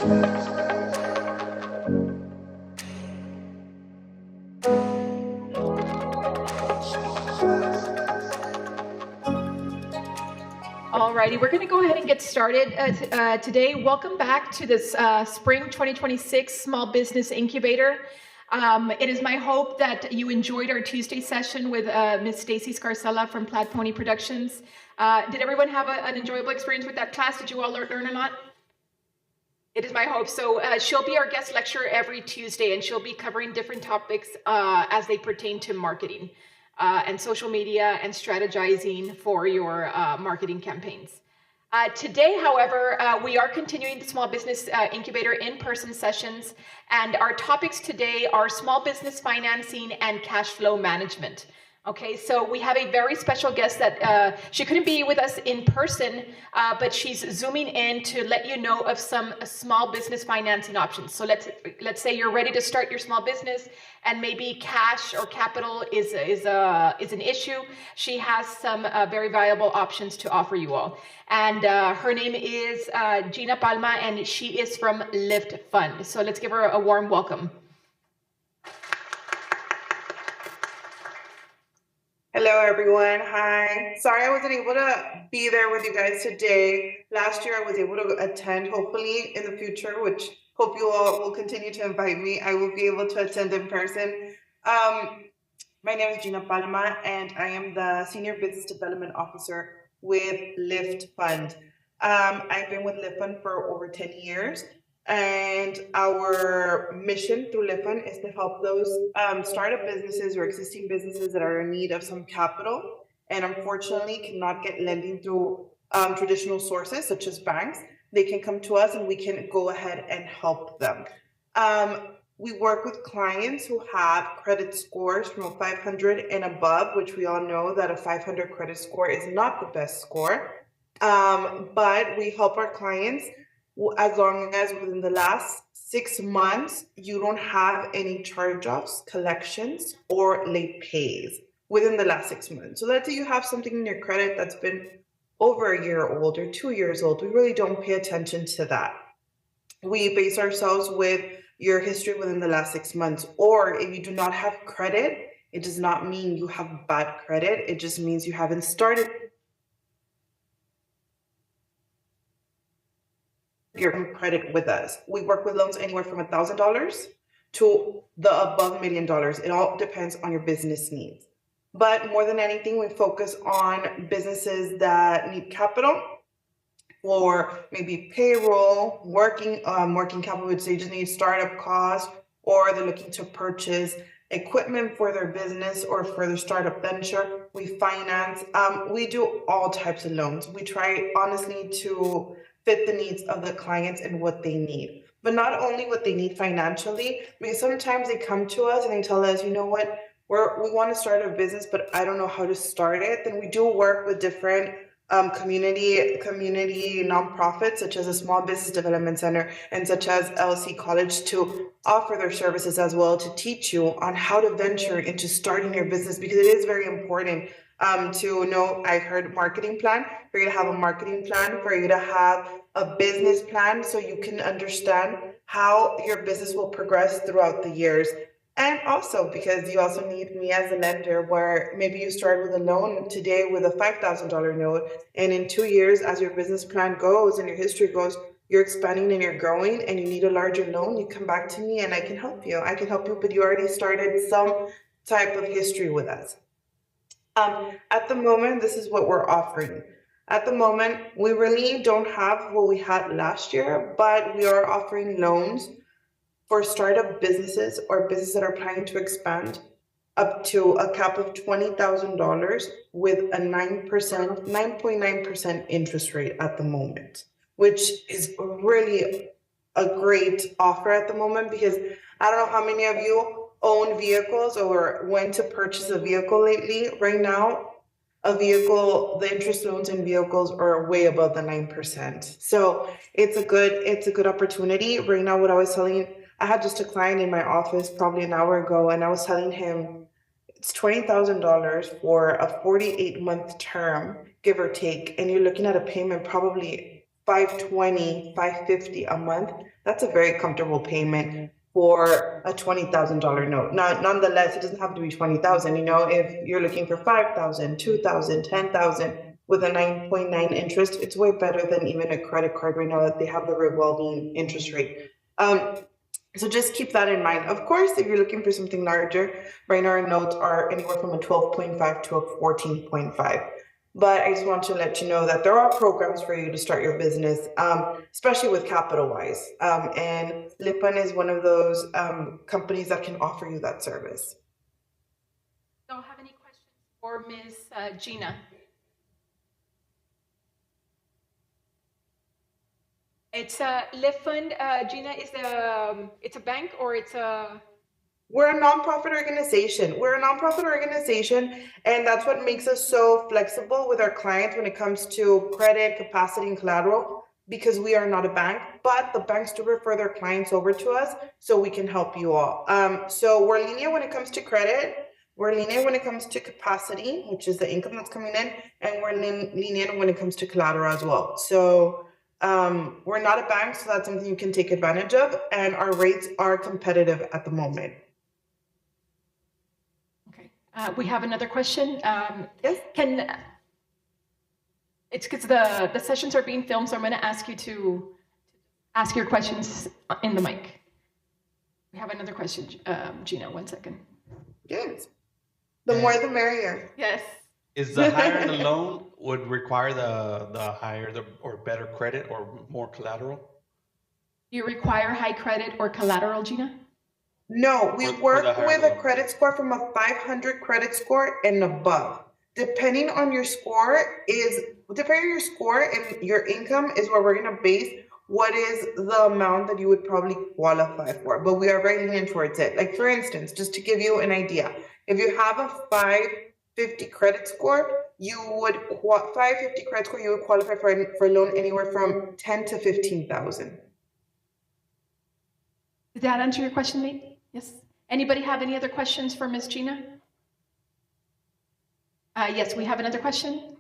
Alrighty, we're going to go ahead and get started today. Welcome back to this Spring 2026 Small Business Incubator. It is my hope that you enjoyed our Tuesday session with Ms. Stacy Scarcella from Plaid Pony Productions. Did everyone have an enjoyable experience with that class? Did you all learn a lot? It is my hope. So she'll be our guest lecturer every Tuesday, and she'll be covering different topics as they pertain to marketing. And social media and strategizing for your marketing campaigns. Today, however, we are continuing the Small Business Incubator in-person sessions, and our topics today are small business financing and cash flow management. Okay, so we have a very special guest that she couldn't be with us in person, but she's zooming in to let you know of some small business financing options. So let's say you're ready to start your small business, and maybe cash or capital is an issue. She has some very viable options to offer you all. And her name is Gina Palma, and she is from LiftFund. So let's give her a warm welcome. Hello, everyone. Hi. Sorry I wasn't able to be there with you guys today. Last year I was able to attend, hopefully in the future, which hope you all will continue to invite me. I will be able to attend in person. My name is Gina Palma, and I am the Senior Business Development Officer with LiftFund. I've been with LiftFund for over 10 years. And our mission through LiftFund is to help those startup businesses or existing businesses that are in need of some capital and unfortunately cannot get lending through traditional sources such as banks. They can come to us and we can go ahead and help them. We work with clients who have credit scores from 500 and above, which we all know that a 500 credit score is not the best score. But we help our clients as long as within the last 6 months, you don't have any charge-offs, collections, or late pays within the last 6 months. So let's say you have something in your credit that's been over a year old or 2 years old. We really don't pay attention to that. We base ourselves with your history within the last 6 months. Or if you do not have credit, it does not mean you have bad credit. It just means you haven't started your credit with us. We work with loans anywhere from $1,000 to the above $1 million. It all depends on your business needs. But more than anything, we focus on businesses that need capital or maybe payroll, working capital, which they just need startup costs, or they're looking to purchase equipment for their business or for their startup venture. We finance. We do all types of loans. We try honestly to fit the needs of the clients and what they need, but not only what they need financially, because sometimes they come to us and they tell us, you know what, we want to start a business, but I don't know how to start it. Then we do work with different community nonprofits, such as a Small Business Development Center and such as LC College, to offer their services as well to teach you on how to venture into starting your business, because it is very important to know. I heard marketing plan, for you to have a marketing plan, for you to have a business plan, so you can understand how your business will progress throughout the years. And also because you also need me as a lender, where maybe you start with a loan today with a $5,000 note, and in 2 years, as your business plan goes and your history goes, you're expanding and you're growing and you need a larger loan, you come back to me and I can help you. I can help you, but you already started some type of history with us. At the moment, this is what we're offering. At the moment, we really don't have what we had last year, but we are offering loans for startup businesses or businesses that are planning to expand up to a cap of $20,000 with a 9.9% interest rate at the moment, which is really a great offer at the moment, because I don't know how many of you own vehicles or went to purchase a vehicle lately. Right now, a vehicle, the interest loans in vehicles are way above the 9%. So it's a good opportunity. Right now, what I was telling, I had just a client in my office probably an hour ago, and I was telling him it's $20,000 for a 48-month term, give or take, and you're looking at a payment probably $520, $550 a month, that's a very comfortable payment for a $20,000 note. Now, nonetheless, it doesn't have to be 20,000. You know, if you're looking for 5,000, 2,000, 10,000 with a 9.9 interest, it's way better than even a credit card right now that they have the revolving interest rate. So just keep that in mind. Of course, if you're looking for something larger, right now our notes are anywhere from a 12.5 to a 14.5. But I just want to let you know that there are programs for you to start your business, especially with capital-wise. And LiftFund is one of those companies that can offer you that service. Do you have any questions for Ms. Gina? It's a LiftFund, Gina, it's a bank or it's a... We're a nonprofit organization. And that's what makes us so flexible with our clients when it comes to credit, capacity, and collateral, because we are not a bank, but the banks do refer their clients over to us so we can help you all. So we're lenient when it comes to credit. We're lenient when it comes to capacity, which is the income that's coming in, and we're lenient when it comes to collateral as well. So we're not a bank, so that's something you can take advantage of, and our rates are competitive at the moment. Okay, we have another question. Yes. It's because the sessions are being filmed, so I'm going to ask you to ask your questions in the mic. We have another question, Gina, 1 second. Yes. The more the merrier. Yes. Is the higher the loan would require the higher or better credit or more collateral? Do you require high credit or collateral, Gina? No, we work with a credit score from a 500 credit score and above. Depending on your score and your income is where we're going to base what is the amount that you would probably qualify for. But we are very lenient towards it. Like, for instance, just to give you an idea, if you have a 550 credit score, you would qualify for a loan anywhere from 10 to 15,000. Did that answer your question, Nate? Yes. Anybody have any other questions for Ms. Gina? Yes, we have another question.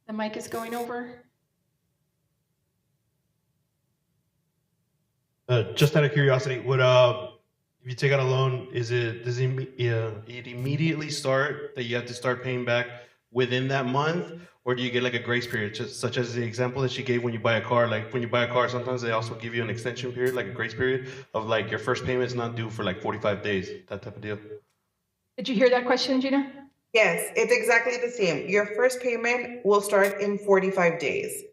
The mic is going over. Just out of curiosity, would if you take out a loan, does it immediately start that you have to start paying back within that month, or do you get like a grace period, just such as the example that she gave when you buy a car? Like when you buy a car, sometimes they also give you an extension period, like a grace period of like your first payment is not due for like 45 days, that type of deal. Did you hear that question, Gina? Yes, it's exactly the same. Your first payment will start in 45 days.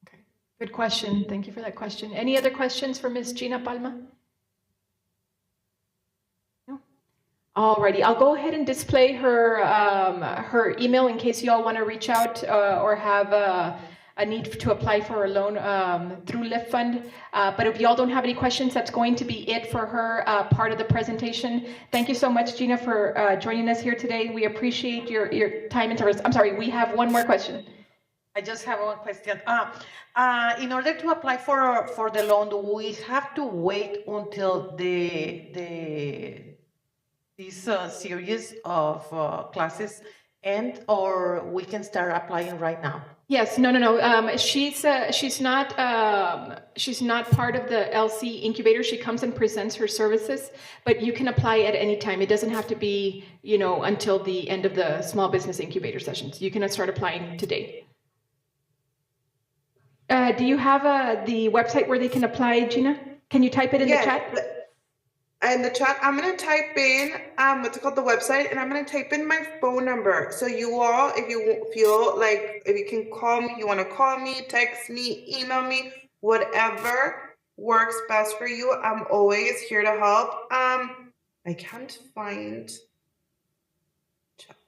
Okay, good question. Thank you for that question. Any other questions for Ms. Gina Palma? No? Alrighty, I'll go ahead and display her her email in case you all want to reach out or have a need to apply for a loan through LiftFund. But if y'all don't have any questions, that's going to be it for her part of the presentation. Thank you so much, Gina, for joining us here today. We appreciate your time and service. I'm sorry, we have one more question. I just have one question. In order to apply for the loan, do we have to wait until this series of classes end, or we can start applying right now? Yes, no. She's not part of the LC Incubator. She comes and presents her services, but you can apply at any time. It doesn't have to be, until the end of the small business incubator sessions. You can start applying today. Do you have the website where they can apply, Gina? Can you type it in the chat? In the chat, I'm going to type in what's it called, the website, and I'm going to type in my phone number. So you all, if you feel like, if you can call me, you want to call me, text me, email me, whatever works best for you. I'm always here to help. I can't find.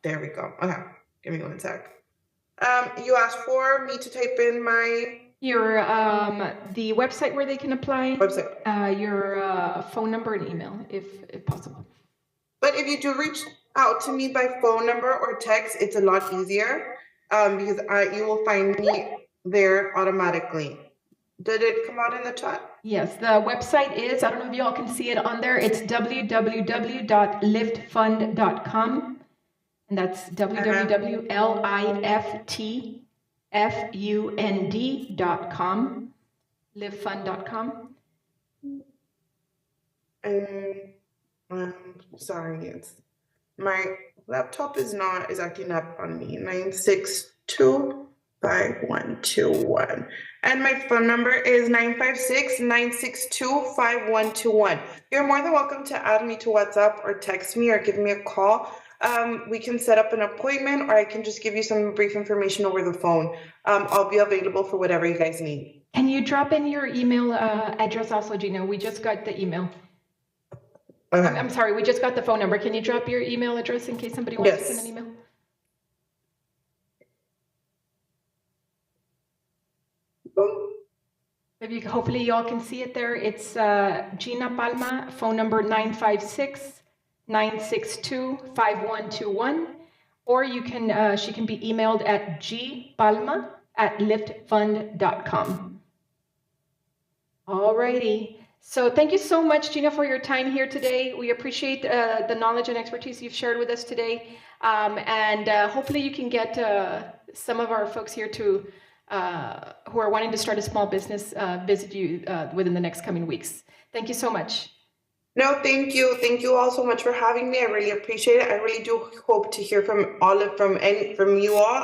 There we go. Okay, give me 1 sec. You asked for me to type in my. Your the website where they can apply. Website. Your phone number and email, if possible. But if you do reach out to me by phone number or text, it's a lot easier because you will find me there automatically. Did it come out in the chat? Yes, the website is, I don't know if you all can see it on there, it's www.liftfund.com, and that's www.liftfund.com. LiftFund.com, LiftFund.com. Sorry, my laptop is acting up on me. 962-5121. And my phone number is 956-962-5121. You're more than welcome to add me to WhatsApp or text me or give me a call. We can set up an appointment, or I can just give you some brief information over the phone. I'll be available for whatever you guys need. Can you drop in your email address also, Gina? We just got the email. Okay. I'm sorry, we just got the phone number. Can you drop your email address in case somebody wants to send an email? Maybe hopefully y'all can see it there. It's Gina Palma, phone number 956-962-5121. Or you can, she can be emailed at gpalma@liftfund.com. All righty. So thank you so much, Gina, for your time here today. We appreciate the knowledge and expertise you've shared with us today. And hopefully you can get some of our folks here to who are wanting to start a small business visit you within the next coming weeks. Thank you so much. No, thank you. Thank you all so much for having me. I really appreciate it. I really do hope to hear from you all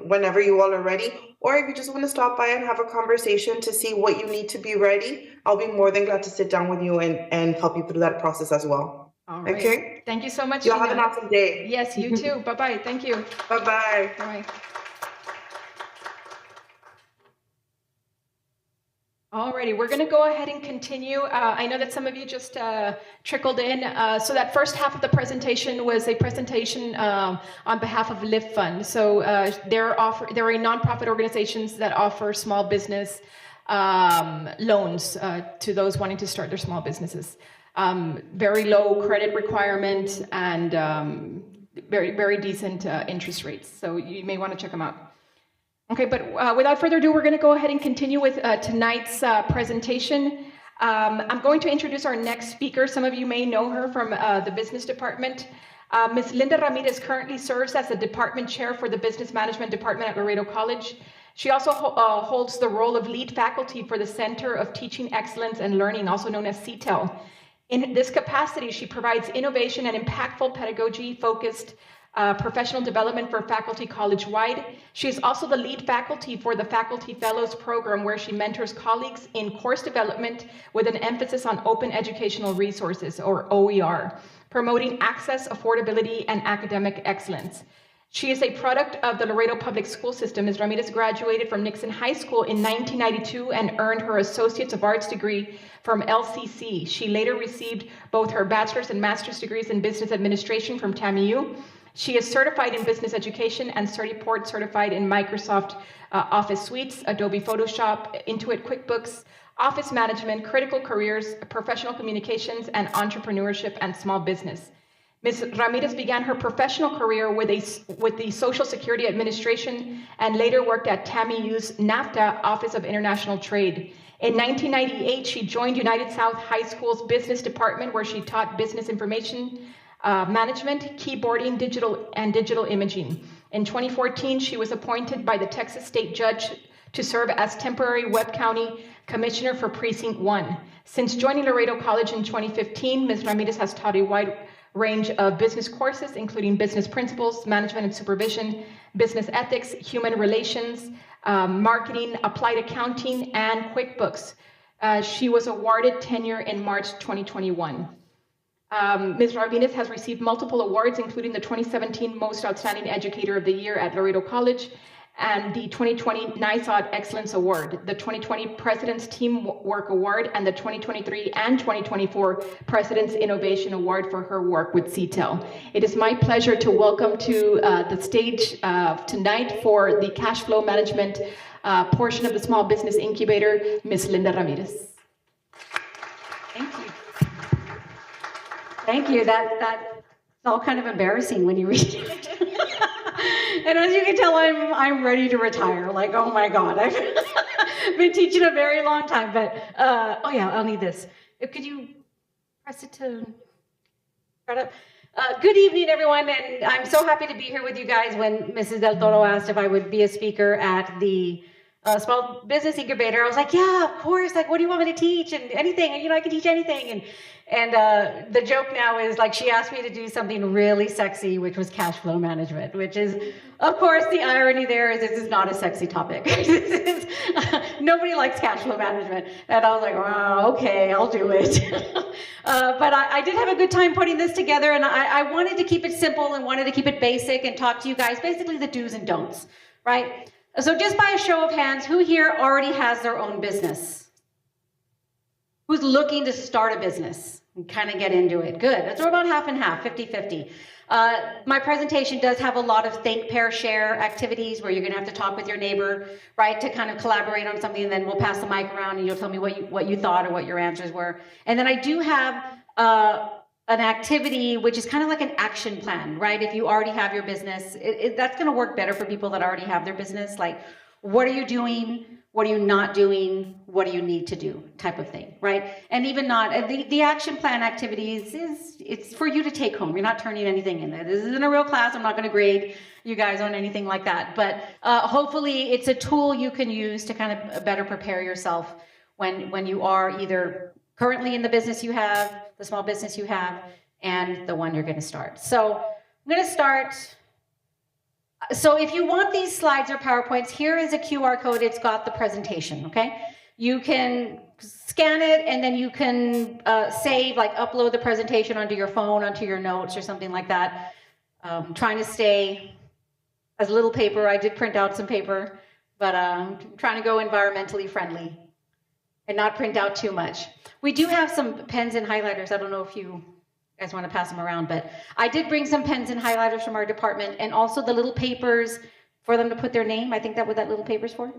whenever you all are ready. Or if you just want to stop by and have a conversation to see what you need to be ready, I'll be more than glad to sit down with you and help you through that process as well. All right. Okay? Thank you so much, Y'all Gina. have an awesome day. Yes, you too. Bye-bye. Thank you. Bye-bye. Bye. Alrighty, we're going to go ahead and continue. I know that some of you just trickled in. So that first half of the presentation was a presentation on behalf of LiftFund. So they're a nonprofit organizations that offer small business loans to those wanting to start their small businesses. Very low credit requirement and very, very decent interest rates. So you may want to check them out. Okay, but without further ado, we're going to go ahead and continue with tonight's presentation. I'm going to introduce our next speaker. Some of you may know her from the business department. Ms. Linda Ramirez currently serves as the department chair for the business management department at Laredo College. She also holds the role of lead faculty for the Center of Teaching Excellence and Learning, also known as CTEL. In this capacity, she provides innovation and impactful pedagogy-focused professional development for faculty college-wide. She is also the lead faculty for the Faculty Fellows Program, where she mentors colleagues in course development with an emphasis on open educational resources, or OER, promoting access, affordability, and academic excellence. She is a product of the Laredo Public School System. Ms. Ramirez graduated from Nixon High School in 1992 and earned her Associates of Arts degree from LCC. She later received both her bachelor's and master's degrees in business administration from TAMIU. She is certified in business education and Certiport certified in Microsoft Office Suites, Adobe Photoshop, Intuit QuickBooks, Office Management, Critical Careers, Professional Communications, and Entrepreneurship and Small Business. Ms. Ramirez began her professional career with the Social Security Administration and later worked at TAMIU's NAFTA Office of International Trade. In 1998, she joined United South High School's business department, where she taught business information management, keyboarding, digital imaging. In 2014, she was appointed by the Texas State Judge to serve as temporary Webb County Commissioner for Precinct 1. Since joining Laredo College in 2015, Ms. Ramirez has taught a wide range of business courses, including business principles, management and supervision, business ethics, human relations, marketing, applied accounting, and QuickBooks. She was awarded tenure in March 2021. Ms. Ramirez has received multiple awards, including the 2017 Most Outstanding Educator of the Year at Laredo College and the 2020 NISOD Excellence Award, the 2020 President's Teamwork Award, and the 2023 and 2024 President's Innovation Award for her work with CTEL. It is my pleasure to welcome to the stage tonight for the cash flow management portion of the Small Business Incubator, Ms. Linda Ramirez. Thank you. Thank you. That's all kind of embarrassing when you read it. And as you can tell, I'm ready to retire. Like, oh my God, I've been teaching a very long time. But oh yeah, I'll need this. Could you press it to start up? Good evening, everyone, and I'm so happy to be here with you guys. When Mrs. Del Toro asked if I would be a speaker at the Small Business Incubator, I was like, yeah, of course. Like, what do you want me to teach? And anything, you know, I can teach anything. And the joke now is, like, she asked me to do something really sexy, which was cash flow management, which is, of course, the irony there is this is not a sexy topic. Nobody likes cash flow management. And I was like, oh, okay, I'll do it. But I did have a good time putting this together, and I wanted to keep it simple and wanted to keep it basic and talk to you guys, basically the do's and don'ts, right? So just by a show of hands, who here already has their own business? Who's looking to start a business and kind of get into it? Good. That's about half and half, 50-50. My presentation does have a lot of think, pair, share activities where you're going to have to talk with your neighbor, right, to kind of collaborate on something, and then we'll pass the mic around and you'll tell me what you thought or what your answers were. And then I do have an activity which is kind of like an action plan, right? If you already have your business, that's going to work better for people that already have their business. Like, what are you doing? What are you not doing? What do you need to do? Type of thing, right? And even not, the action plan activities it's for you to take home. You're not turning anything in there. This isn't a real class. I'm not going to grade you guys on anything like that. But hopefully it's a tool you can use to kind of better prepare yourself when you are either currently in the business you have, the small business you have, and the one you're going to start. So I'm going to start. So if you want these slides or PowerPoints, here is a QR code. It's got the presentation, okay? You can scan it, and then you can save, like upload the presentation onto your phone, onto your notes or something like that. Trying to stay as little paper. I did print out some paper, but I'm trying to go environmentally friendly and not print out too much. We do have some pens and highlighters. I don't know if you guys want to pass them around, but I did bring some pens and highlighters from our department, and also the little papers for them to put their name. I think that what that little paper's for.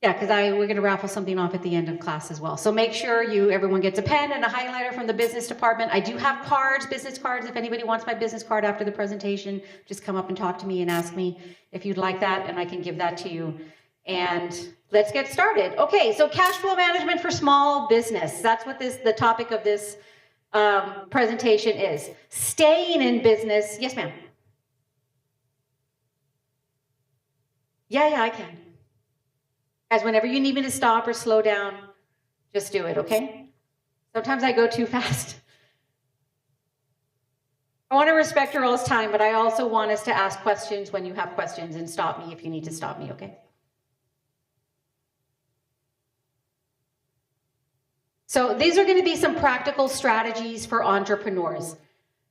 Yeah, because we're going to raffle something off at the end of class as well. So make sure everyone gets a pen and a highlighter from the business department. I do have cards, business cards. If anybody wants my business card after the presentation, just come up and talk to me and ask me if you'd like that, and I can give that to you. And let's get started. Okay, so cash flow management for small business. That's what the topic of this presentation is. Staying in business. Yes, ma'am. Yeah, I can. As whenever you need me to stop or slow down, just do it, okay? Sometimes I go too fast. I want to respect your all's time, but I also want us to ask questions when you have questions, and stop me if you need to stop me, okay? So these are going to be some practical strategies for entrepreneurs.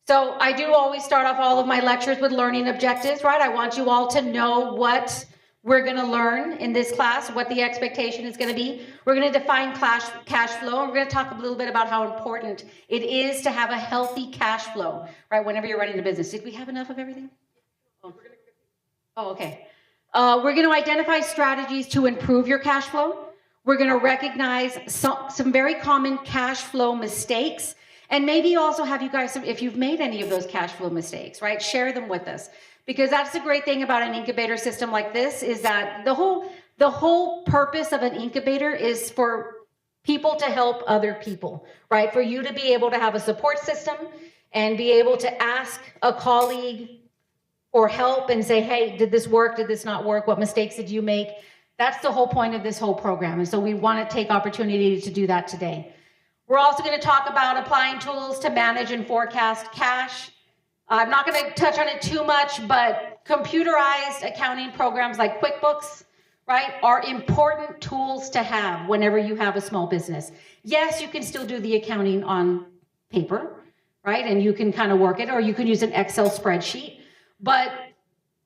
So I do always start off all of my lectures with learning objectives, right? I want you all to know what we're going to learn in this class, what the expectation is going to be. We're going to define cash flow, and we're going to talk a little bit about how important it is to have a healthy cash flow, right, whenever you're running a business. Did we have enough of everything? Oh, okay. We're going to identify strategies to improve your cash flow. We're going to recognize some very common cash flow mistakes, and maybe also have you guys, if you've made any of those cash flow mistakes, right, share them with us. Because that's the great thing about an incubator system like this, is that the whole purpose of an incubator is for people to help other people, right? For you to be able to have a support system and be able to ask a colleague for help and say, hey, did this work? Did this not work? What mistakes did you make? That's the whole point of this whole program. And so we want to take opportunity to do that today. We're also going to talk about applying tools to manage and forecast cash. I'm not going to touch on it too much, but computerized accounting programs like QuickBooks, right, are important tools to have whenever you have a small business. Yes, you can still do the accounting on paper, right, and you can kind of work it, or you can use an Excel spreadsheet. But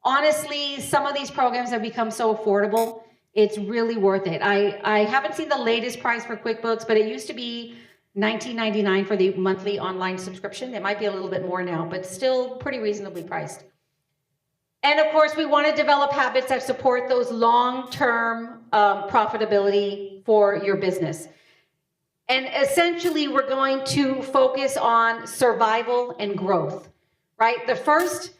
honestly, some of these programs have become so affordable, it's really worth it. I haven't seen the latest price for QuickBooks, but it used to be $19.99 for the monthly online subscription. It might be a little bit more now, but still pretty reasonably priced. And of course, we want to develop habits that support those long-term profitability for your business. And essentially, we're going to focus on survival and growth, right? The first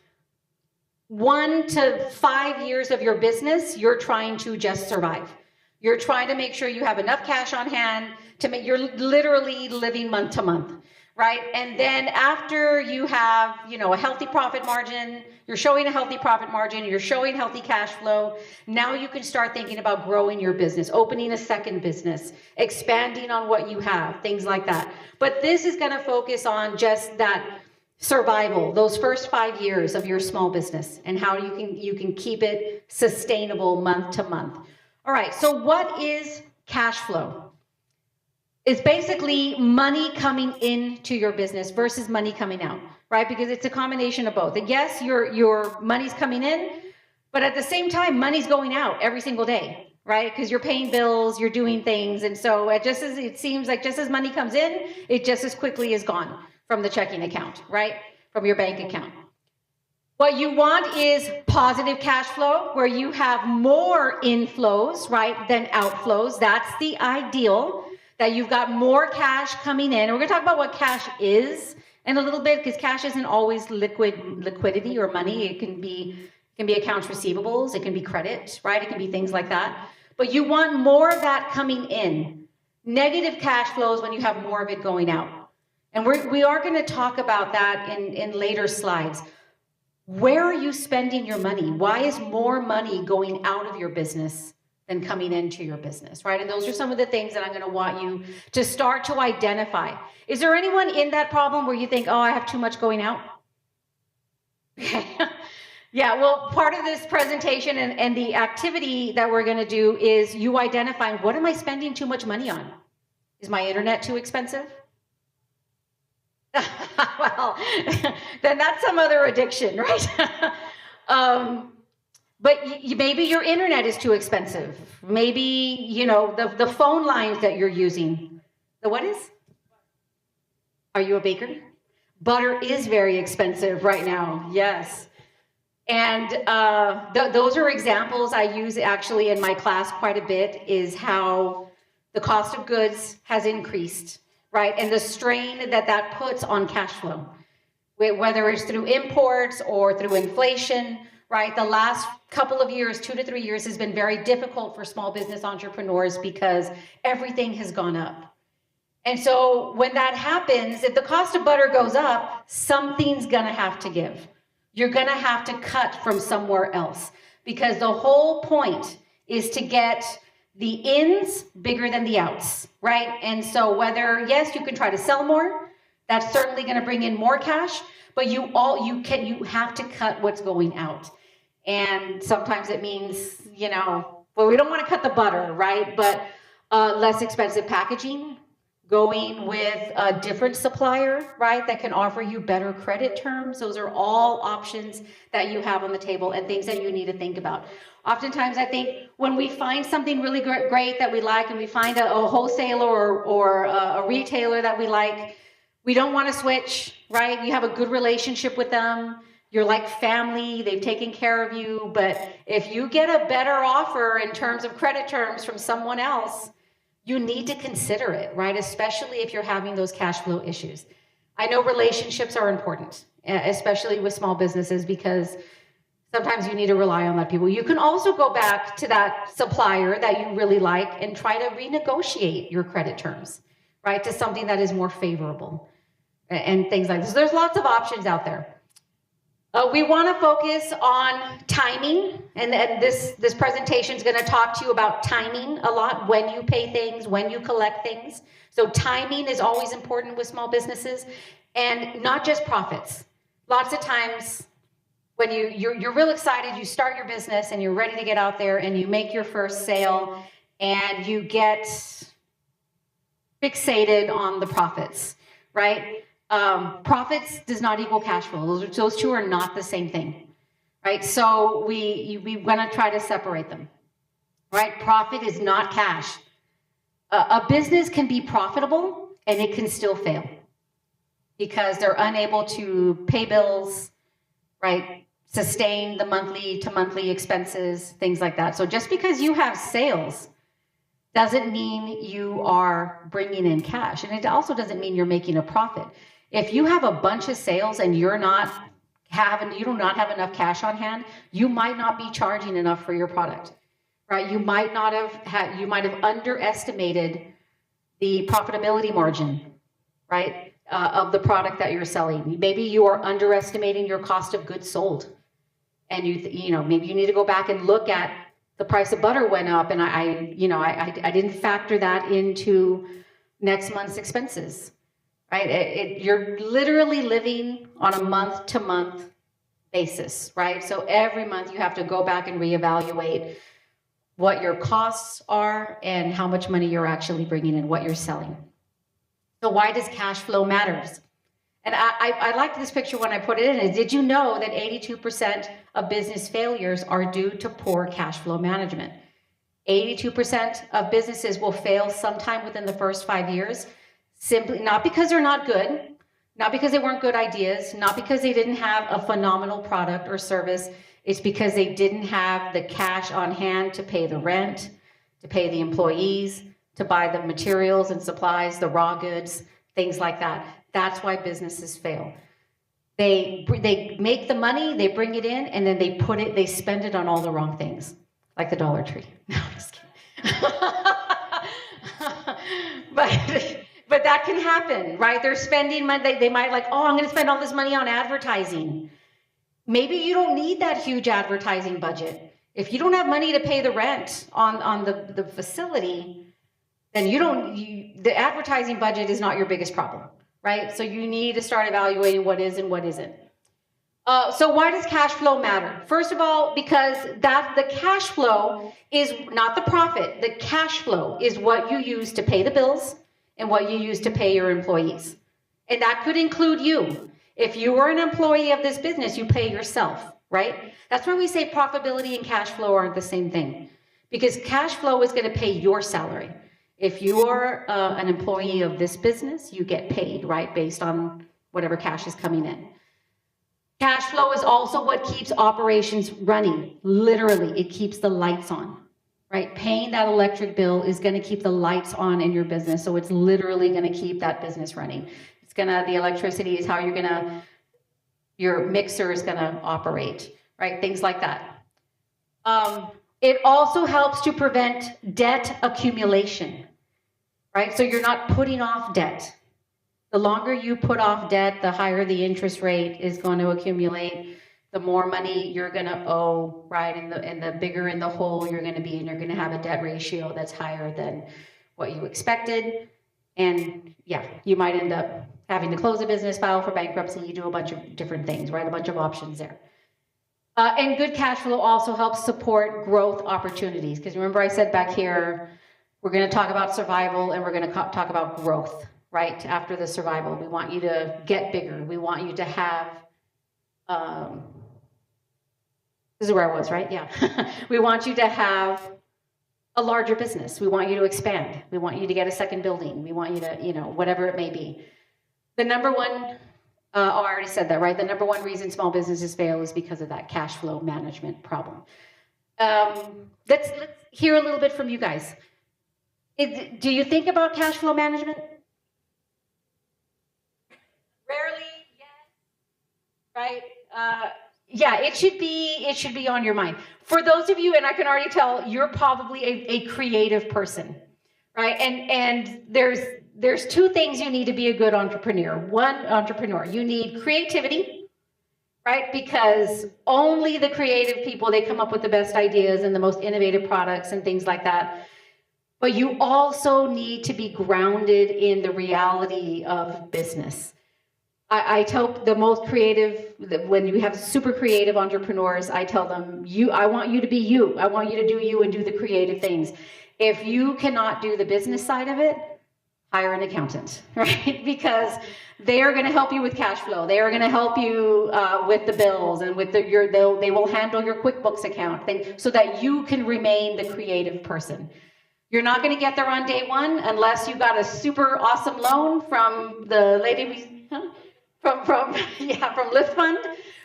1 to 5 years of your business, you're trying to just survive. You're trying to make sure you have enough cash on hand to make, you're literally living month to month, right? And then after you have, a healthy profit margin, you're showing a healthy profit margin, you're showing healthy cash flow, now you can start thinking about growing your business, opening a second business, expanding on what you have, things like that. But this is going to focus on just that survival, those first 5 years of your small business, and how you can keep it sustainable month to month. All right, so what is cash flow? It's basically money coming into your business versus money coming out, right? Because it's a combination of both. And yes, your money's coming in, but at the same time, money's going out every single day, right? Because you're paying bills, you're doing things. And so it seems like just as money comes in, it just as quickly is gone from the checking account, right? From your bank account. What you want is positive cash flow, where you have more inflows, right, than outflows. That's the ideal, that you've got more cash coming in. And we're going to talk about what cash is in a little bit, because cash isn't always liquidity or money. It can be accounts receivables, it can be credit, right? It can be things like that. But you want more of that coming in. Negative cash flows when you have more of it going out. And we are going to talk about that in later slides. Where are you spending your money? Why is more money going out of your business than coming into your business, right? And those are some of the things that I'm going to want you to start to identify. Is there anyone in that problem where you think, oh, I have too much going out? Yeah, well, part of this presentation and the activity that we're going to do is you identifying, what am I spending too much money on? Is my internet too expensive? Well, then that's some other addiction, right? But maybe your internet is too expensive. Maybe, the phone lines that you're using. The what is? Are you a baker? Butter is very expensive right now, yes. And those are examples I use actually in my class quite a bit, is how the cost of goods has increased, right? And the strain that puts on cash flow, whether it's through imports or through inflation, right? The last couple of years, 2 to 3 years, has been very difficult for small business entrepreneurs because everything has gone up. And so when that happens, if the cost of butter goes up, something's gonna have to give. You're gonna have to cut from somewhere else, because the whole point is to get the ins bigger than the outs, right? And so whether, yes, you can try to sell more, that's certainly gonna bring in more cash, but you have to cut what's going out. And sometimes it means, well, we don't want to cut the butter, right? But less expensive packaging, going with a different supplier, right, that can offer you better credit terms. Those are all options that you have on the table and things that you need to think about. Oftentimes, I think when we find something really great that we like, and we find a wholesaler or a retailer that we like, we don't want to switch, right? You have a good relationship with them. You're like family, they've taken care of you. But if you get a better offer in terms of credit terms from someone else, you need to consider it, right? Especially if you're having those cash flow issues. I know relationships are important, especially with small businesses, because sometimes you need to rely on that people. You can also go back to that supplier that you really like and try to renegotiate your credit terms, right, to something that is more favorable and things like this. There's lots of options out there. We want to focus on timing, and this presentation is going to talk to you about timing a lot, when you pay things, when you collect things. So timing is always important with small businesses, and not just profits. Lots of times when you're real excited, you start your business and you're ready to get out there and you make your first sale and you get fixated on the profits, right? Profits does not equal cash flow. Those two are not the same thing, right? So we want to try to separate them, right? Profit is not cash. A business can be profitable and it can still fail because they're unable to pay bills, right? Sustain the monthly to monthly expenses, things like that. So just because you have sales doesn't mean you are bringing in cash. And it also doesn't mean you're making a profit. If you have a bunch of sales and you do not have enough cash on hand, you might not be charging enough for your product, right? You might have underestimated the profitability margin, right? of the product that you're selling. Maybe you are underestimating your cost of goods sold. And you know, maybe you need to go back and look at the price of butter went up, and I didn't factor that into next month's expenses, right? You're literally living on a month-to-month basis, right? So every month you have to go back and reevaluate what your costs are and how much money you're actually bringing in, what you're selling. So why does cash flow matter? And I liked this picture when I put it in. Did you know that 82% of business failures are due to poor cash flow management? 82% of businesses will fail sometime within the first 5 years, simply not because they're not good, not because they weren't good ideas, not because they didn't have a phenomenal product or service. It's because they didn't have the cash on hand to pay the rent, to pay the employees, to buy the materials and supplies, the raw goods, things like that. That's why businesses fail. They make the money, they bring it in, and then they spend it on all the wrong things, like the Dollar Tree. No, I'm just kidding. But that can happen, right? They're spending money. They might like, oh, I'm going to spend all this money on advertising. Maybe you don't need that huge advertising budget. If you don't have money to pay the rent on the facility, then the advertising budget is not your biggest problem. Right? So you need to start evaluating what is and what isn't. So why does cash flow matter? First of all, because the cash flow is not the profit. The cash flow is what you use to pay the bills and what you use to pay your employees. And that could include you. If you are an employee of this business, you pay yourself, right? That's why we say profitability and cash flow aren't the same thing. Because cash flow is going to pay your salary. If you are an employee of this business, you get paid, right, based on whatever cash is coming in. Cash flow is also what keeps operations running. Literally, it keeps the lights on, right? Paying that electric bill is going to keep the lights on in your business, so it's literally going to keep that business running. The electricity is how your mixer is going to operate, right? Things like that. It also helps to prevent debt accumulation, right? So you're not putting off debt. The longer you put off debt, the higher the interest rate is going to accumulate, the more money you're going to owe, right? And the bigger in the hole you're going to be, and you're going to have a debt ratio that's higher than what you expected. And yeah, you might end up having to close a business, file for bankruptcy, you do a bunch of different things, right? A bunch of options there. And good cash flow also helps support growth opportunities. Because remember I said back here, we're going to talk about survival and we're going to talk about growth, right? After the survival, we want you to get bigger. We want you to have, this is where I was, right? Yeah. We want you to have a larger business. We want you to expand. We want you to get a second building. We want you to, whatever it may be. The number one, I already said that, right? The number one reason small businesses fail is because of that cash flow management problem. Let's hear a little bit from you guys. Do you think about cash flow management? Rarely, yes. Right? Yeah, it should be on your mind. For those of you, and I can already tell, you're probably a creative person, right? And there's two things you need to be a good entrepreneur. One, entrepreneur, you need creativity, right? Because only the creative people, they come up with the best ideas and the most innovative products and things like that. But you also need to be grounded in the reality of business. I tell the most creative, when you have super creative entrepreneurs, I tell them, I want you to be you. I want you to do you and do the creative things. If you cannot do the business side of it, hire an accountant, right? Because they are going to help you with cash flow. They are going to help you with the bills and with they will handle your QuickBooks account so that you can remain the creative person. You're not going to get there on day one unless you got a super awesome loan from the lady from LiftFund,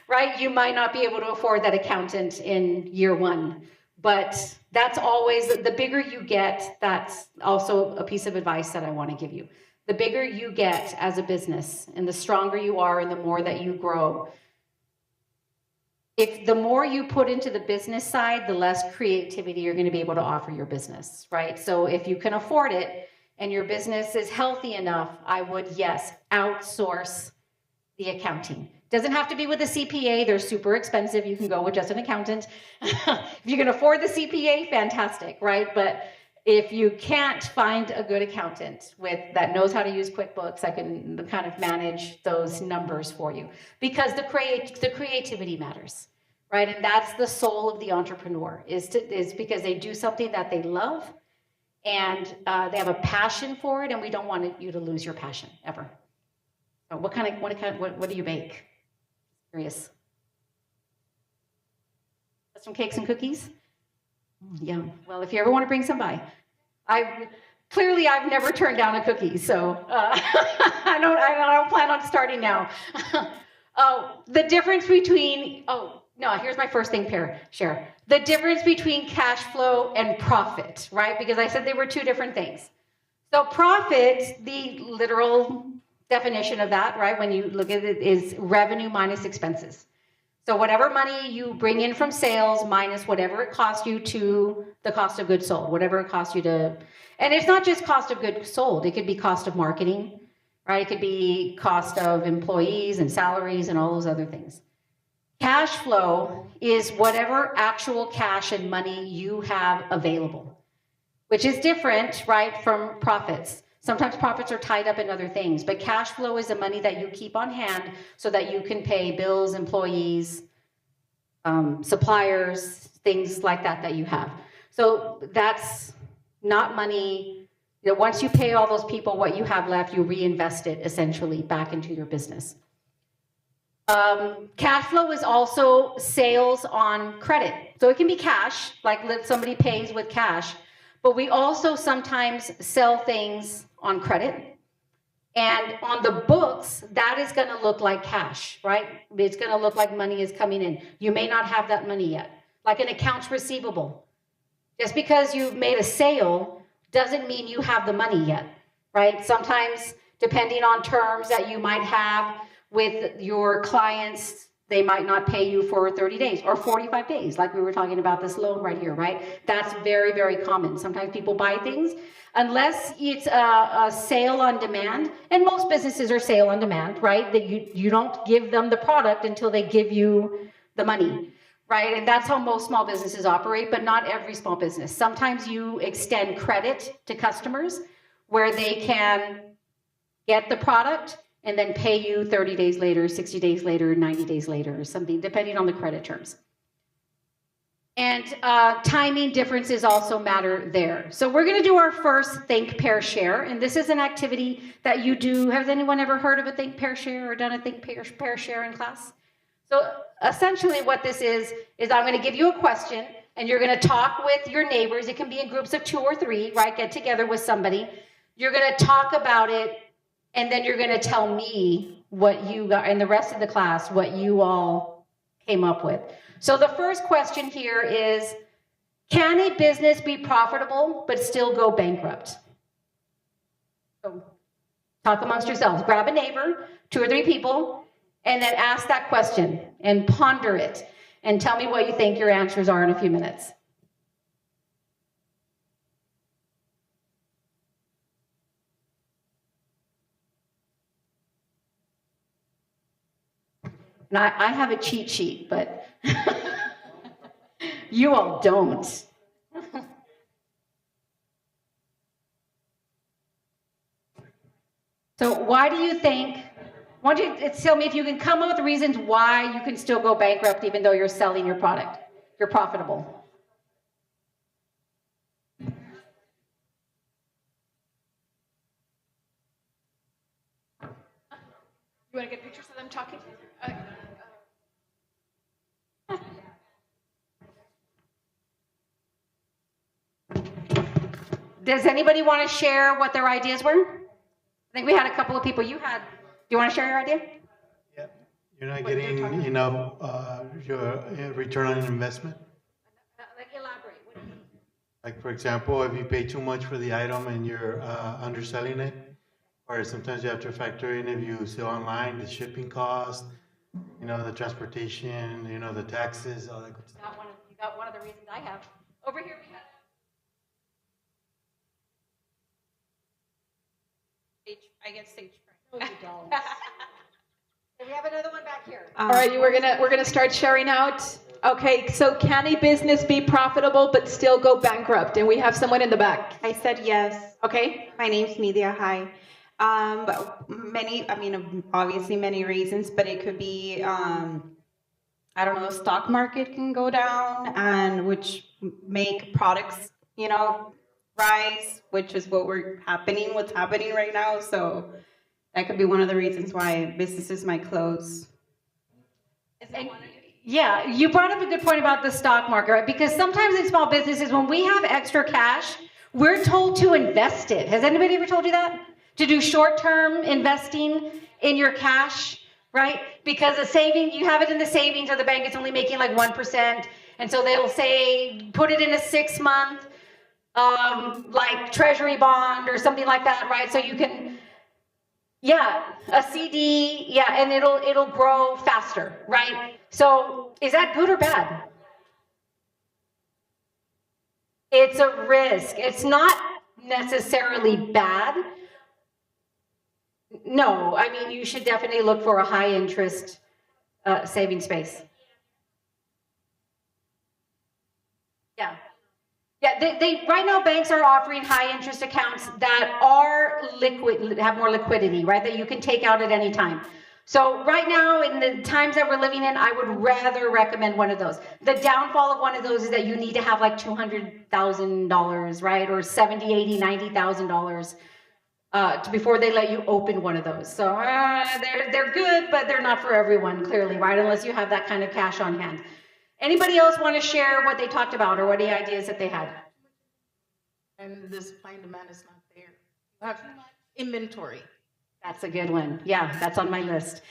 right? You might not be able to afford that accountant in year one. But that's always, the bigger you get, that's also a piece of advice that I want to give you. The bigger you get as a business and the stronger you are and the more that you grow, if the more you put into the business side, the less creativity you're going to be able to offer your business, right? So if you can afford it, and your business is healthy enough, I would, yes, outsource the accounting. Doesn't have to be with a CPA. They're super expensive. You can go with just an accountant. If you can afford the CPA, fantastic, right? But if you can't find a good accountant that knows how to use QuickBooks, that can kind of manage those numbers for you, because the creativity matters, right? And that's the soul of the entrepreneur, is because they do something that they love, and they have a passion for it, and we don't want you to lose your passion ever. So what do you bake? Curious. Some cakes and cookies? Yum. Well, if you ever want to bring some by. I've never turned down a cookie, so I don't plan on starting now. The difference between, here's my first thing, share. The difference between cash flow and profit, right? Because I said they were two different things. So profit, the literal definition of that, right, when you look at it, is revenue minus expenses. So whatever money you bring in from sales minus whatever it costs you to the cost of goods sold, whatever it costs you to, and it's not just cost of goods sold, it could be cost of marketing, right? It could be cost of employees and salaries and all those other things. Cash flow is whatever actual cash and money you have available, which is different, right, from profits. Sometimes profits are tied up in other things, but cash flow is the money that you keep on hand so that you can pay bills, employees, suppliers, things like that you have. So that's not money. Once you pay all those people what you have left, you reinvest it essentially back into your business. Cash flow is also sales on credit. So it can be cash, like somebody pays with cash, but we also sometimes sell things on credit. And on the books, that is going to look like cash, right? It's going to look like money is coming in. You may not have that money yet. Like an accounts receivable. Just because you've made a sale doesn't mean you have the money yet, right? Sometimes, depending on terms that you might have with your clients, they might not pay you for 30 days or 45 days, like we were talking about this loan right here, right? That's very, very common. Sometimes people buy things, unless it's a sale on demand, and most businesses are sale on demand, right? That you don't give them the product until they give you the money, right? And that's how most small businesses operate, but not every small business. Sometimes you extend credit to customers where they can get the product and then pay you 30 days later, 60 days later, 90 days later, or something, depending on the credit terms. And timing differences also matter there. So we're going to do our first Think, Pair, Share. And this is an activity that you do. Has anyone ever heard of a Think, Pair, Share or done a Think, Pair, Share in class? So essentially what this is I'm going to give you a question, and you're going to talk with your neighbors. It can be in groups of 2 or 3, right? Get together with somebody. You're going to talk about it, and then you're going to tell me what you got, and the rest of the class, what you all came up with. So the first question here is, can a business be profitable but still go bankrupt? So talk amongst yourselves. Grab a neighbor, 2 or 3 people, and then ask that question and ponder it and tell me what you think your answers are in a few minutes. And I have a cheat sheet, but you all don't. So why do you think, why don't you tell me if you can come up with reasons why you can still go bankrupt even though you're selling your product, you're profitable? You want to get pictures of them talking? Does anybody want to share what their ideas were? I think we had a couple of people. Do you want to share your idea? Yeah, you're not getting enough your return on investment. Like elaborate. What do you mean? Like for example, if you pay too much for the item and you're underselling it, or sometimes you have to factor in if you sell online the shipping cost, the transportation, the taxes, all that good stuff. You got one of the reasons I have. Over here we have. I get stage fright. No, you don't. We have another one back here. All right, we're gonna start sharing out. Okay, so can a business be profitable but still go bankrupt? And we have someone in the back. I said yes. Okay. My name's Media. Hi. Obviously many reasons, but it could be, I don't know, the stock market can go down and which make products, rise, which is what's happening right now. So that could be one of the reasons why businesses might close. Yeah, you brought up a good point about the stock market, right? Because sometimes in small businesses, when we have extra cash, we're told to invest it. Has anybody ever told you that? To do short-term investing in your cash, right? Because the saving, you have it in the savings or the bank is only making like 1%. And so they'll say, put it in a 6-month, like treasury bond or something like that, right? So you can, a CD, and it'll grow faster, right? So is that good or bad? It's a risk. It's not necessarily bad. No, I mean, you should definitely look for a high interest saving space. They right now banks are offering high interest accounts that are liquid, have more liquidity, right? That you can take out at any time. So right now, in the times that we're living in, I would rather recommend one of those. The downfall of one of those is that you need to have like $200,000, right? Or $70,000, $80,000, $90,000 before they let you open one of those. So they're good, but they're not for everyone, clearly, right? Unless you have that kind of cash on hand. Anybody else want to share what they talked about or what the ideas that they had? And the supply and demand is not there. You have inventory. That's a good one. Yeah, that's on my list.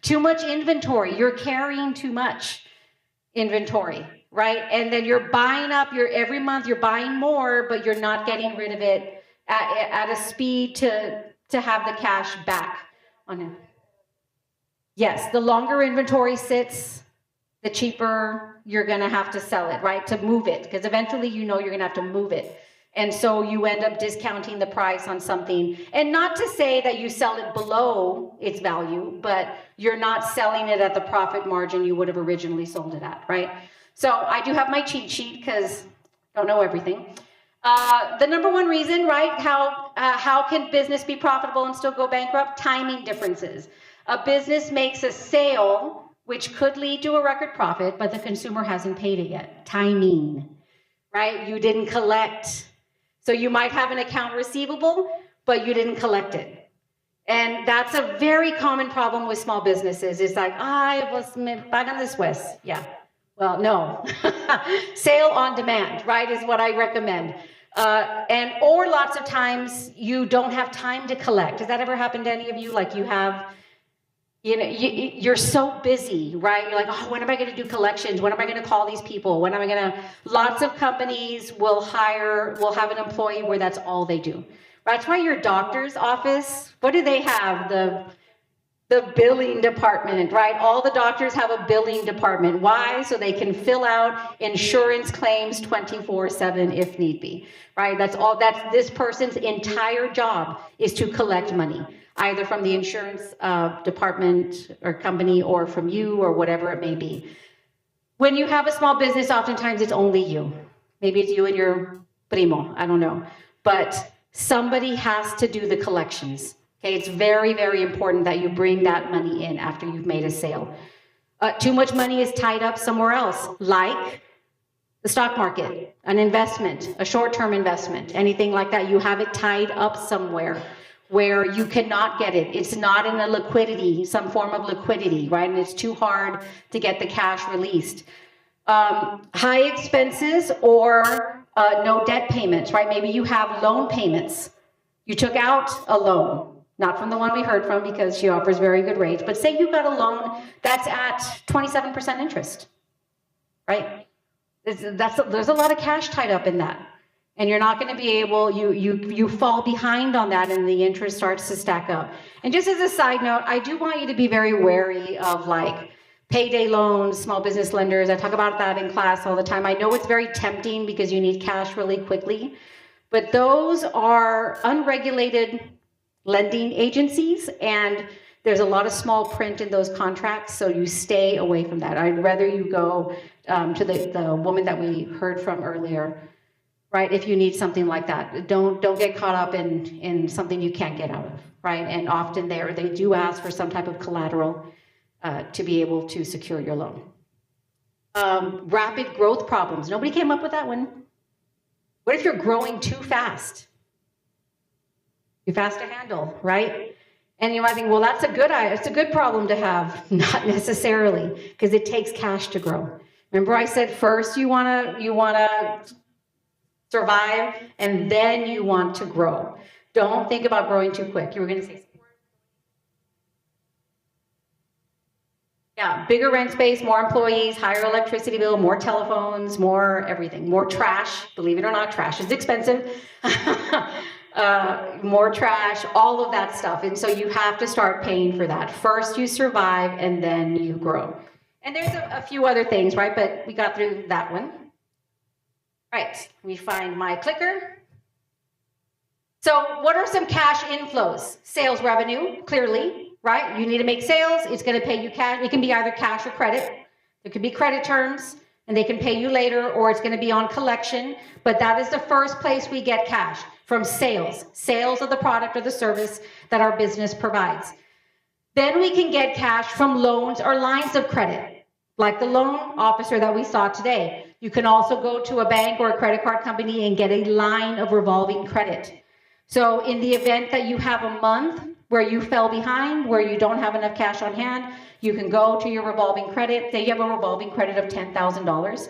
Too much inventory. You're carrying too much inventory, right? And then you're buying up every month you're buying more, but you're not getting rid of it at a speed to have the cash back on it. Yes, the longer inventory sits, the cheaper you're going to have to sell it, right? To move it, because eventually you're going to have to move it. And so you end up discounting the price on something. And not to say that you sell it below its value, but you're not selling it at the profit margin you would have originally sold it at, right? So I do have my cheat sheet because I don't know everything. The number one reason, right? How can business be profitable and still go bankrupt? Timing differences. A business makes a sale which could lead to a record profit, but the consumer hasn't paid it yet. Timing, right? You didn't collect. So you might have an account receivable, but you didn't collect it. And that's a very common problem with small businesses. It's like, me pagan después. Yeah. Well, no. Sale on demand, right, is what I recommend. Or lots of times you don't have time to collect. Has that ever happened to any of you? Like you have, you're so busy, right? You're like, when am I going to do collections? When am I going to call these people? When am I going to? Lots of companies will have an employee where that's all they do. That's why your doctor's office, what do they have? The billing department, right? All the doctors have a billing department. Why? So they can fill out insurance claims 24/7 if need be, right? That's this person's entire job is to collect money, either from the insurance department or company or from you or whatever it may be. When you have a small business, oftentimes it's only you. Maybe it's you and your primo, I don't know. But somebody has to do the collections. Okay, it's very, very important that you bring that money in after you've made a sale. Too much money is tied up somewhere else, like the stock market, an investment, a short-term investment, anything like that. You have it tied up somewhere where you cannot get it. It's not in a liquidity, some form of liquidity, right? And it's too hard to get the cash released. High expenses or no debt payments, right? Maybe you have loan payments. You took out a loan. Not from the one we heard from because she offers very good rates, but say you got a loan that's at 27% interest, right? There's a lot of cash tied up in that. And you're not going to be able, you fall behind on that and the interest starts to stack up. And just as a side note, I do want you to be very wary of like payday loans, small business lenders. I talk about that in class all the time. I know it's very tempting because you need cash really quickly, but those are unregulated lending agencies, and there's a lot of small print in those contracts, so you stay away from that. I'd rather you go to the woman that we heard from earlier, right? If you need something like that, don't get caught up in something you can't get out of, right? And often they do ask for some type of collateral to be able to secure your loan. Rapid growth problems. Nobody came up with that one. What if you're growing too fast? Too fast to handle, right? And you might think, well, it's a good problem to have. Not necessarily, because it takes cash to grow. Remember I said first you wanna survive, and then you want to grow. Don't think about growing too quick. You were gonna say something. Yeah, bigger rent space, more employees, higher electricity bill, more telephones, more everything, more trash. Believe it or not, trash is expensive. More trash, all of that stuff. And so you have to start paying for that. First you survive, and then you grow. And there's a few other things, right? But we got through that one. Right, let me find my clicker. So what are some cash inflows? Sales revenue, clearly, right? You need to make sales. It's going to pay you cash. It can be either cash or credit. There could be credit terms, and they can pay you later, or it's going to be on collection. But that is the first place we get cash, from sales. Sales of the product or the service that our business provides. Then we can get cash from loans or lines of credit, like the loan officer that we saw today. You can also go to a bank or a credit card company and get a line of revolving credit. So in the event that you have a month where you fell behind, where you don't have enough cash on hand, you can go to your revolving credit. Say you have a revolving credit of $10,000.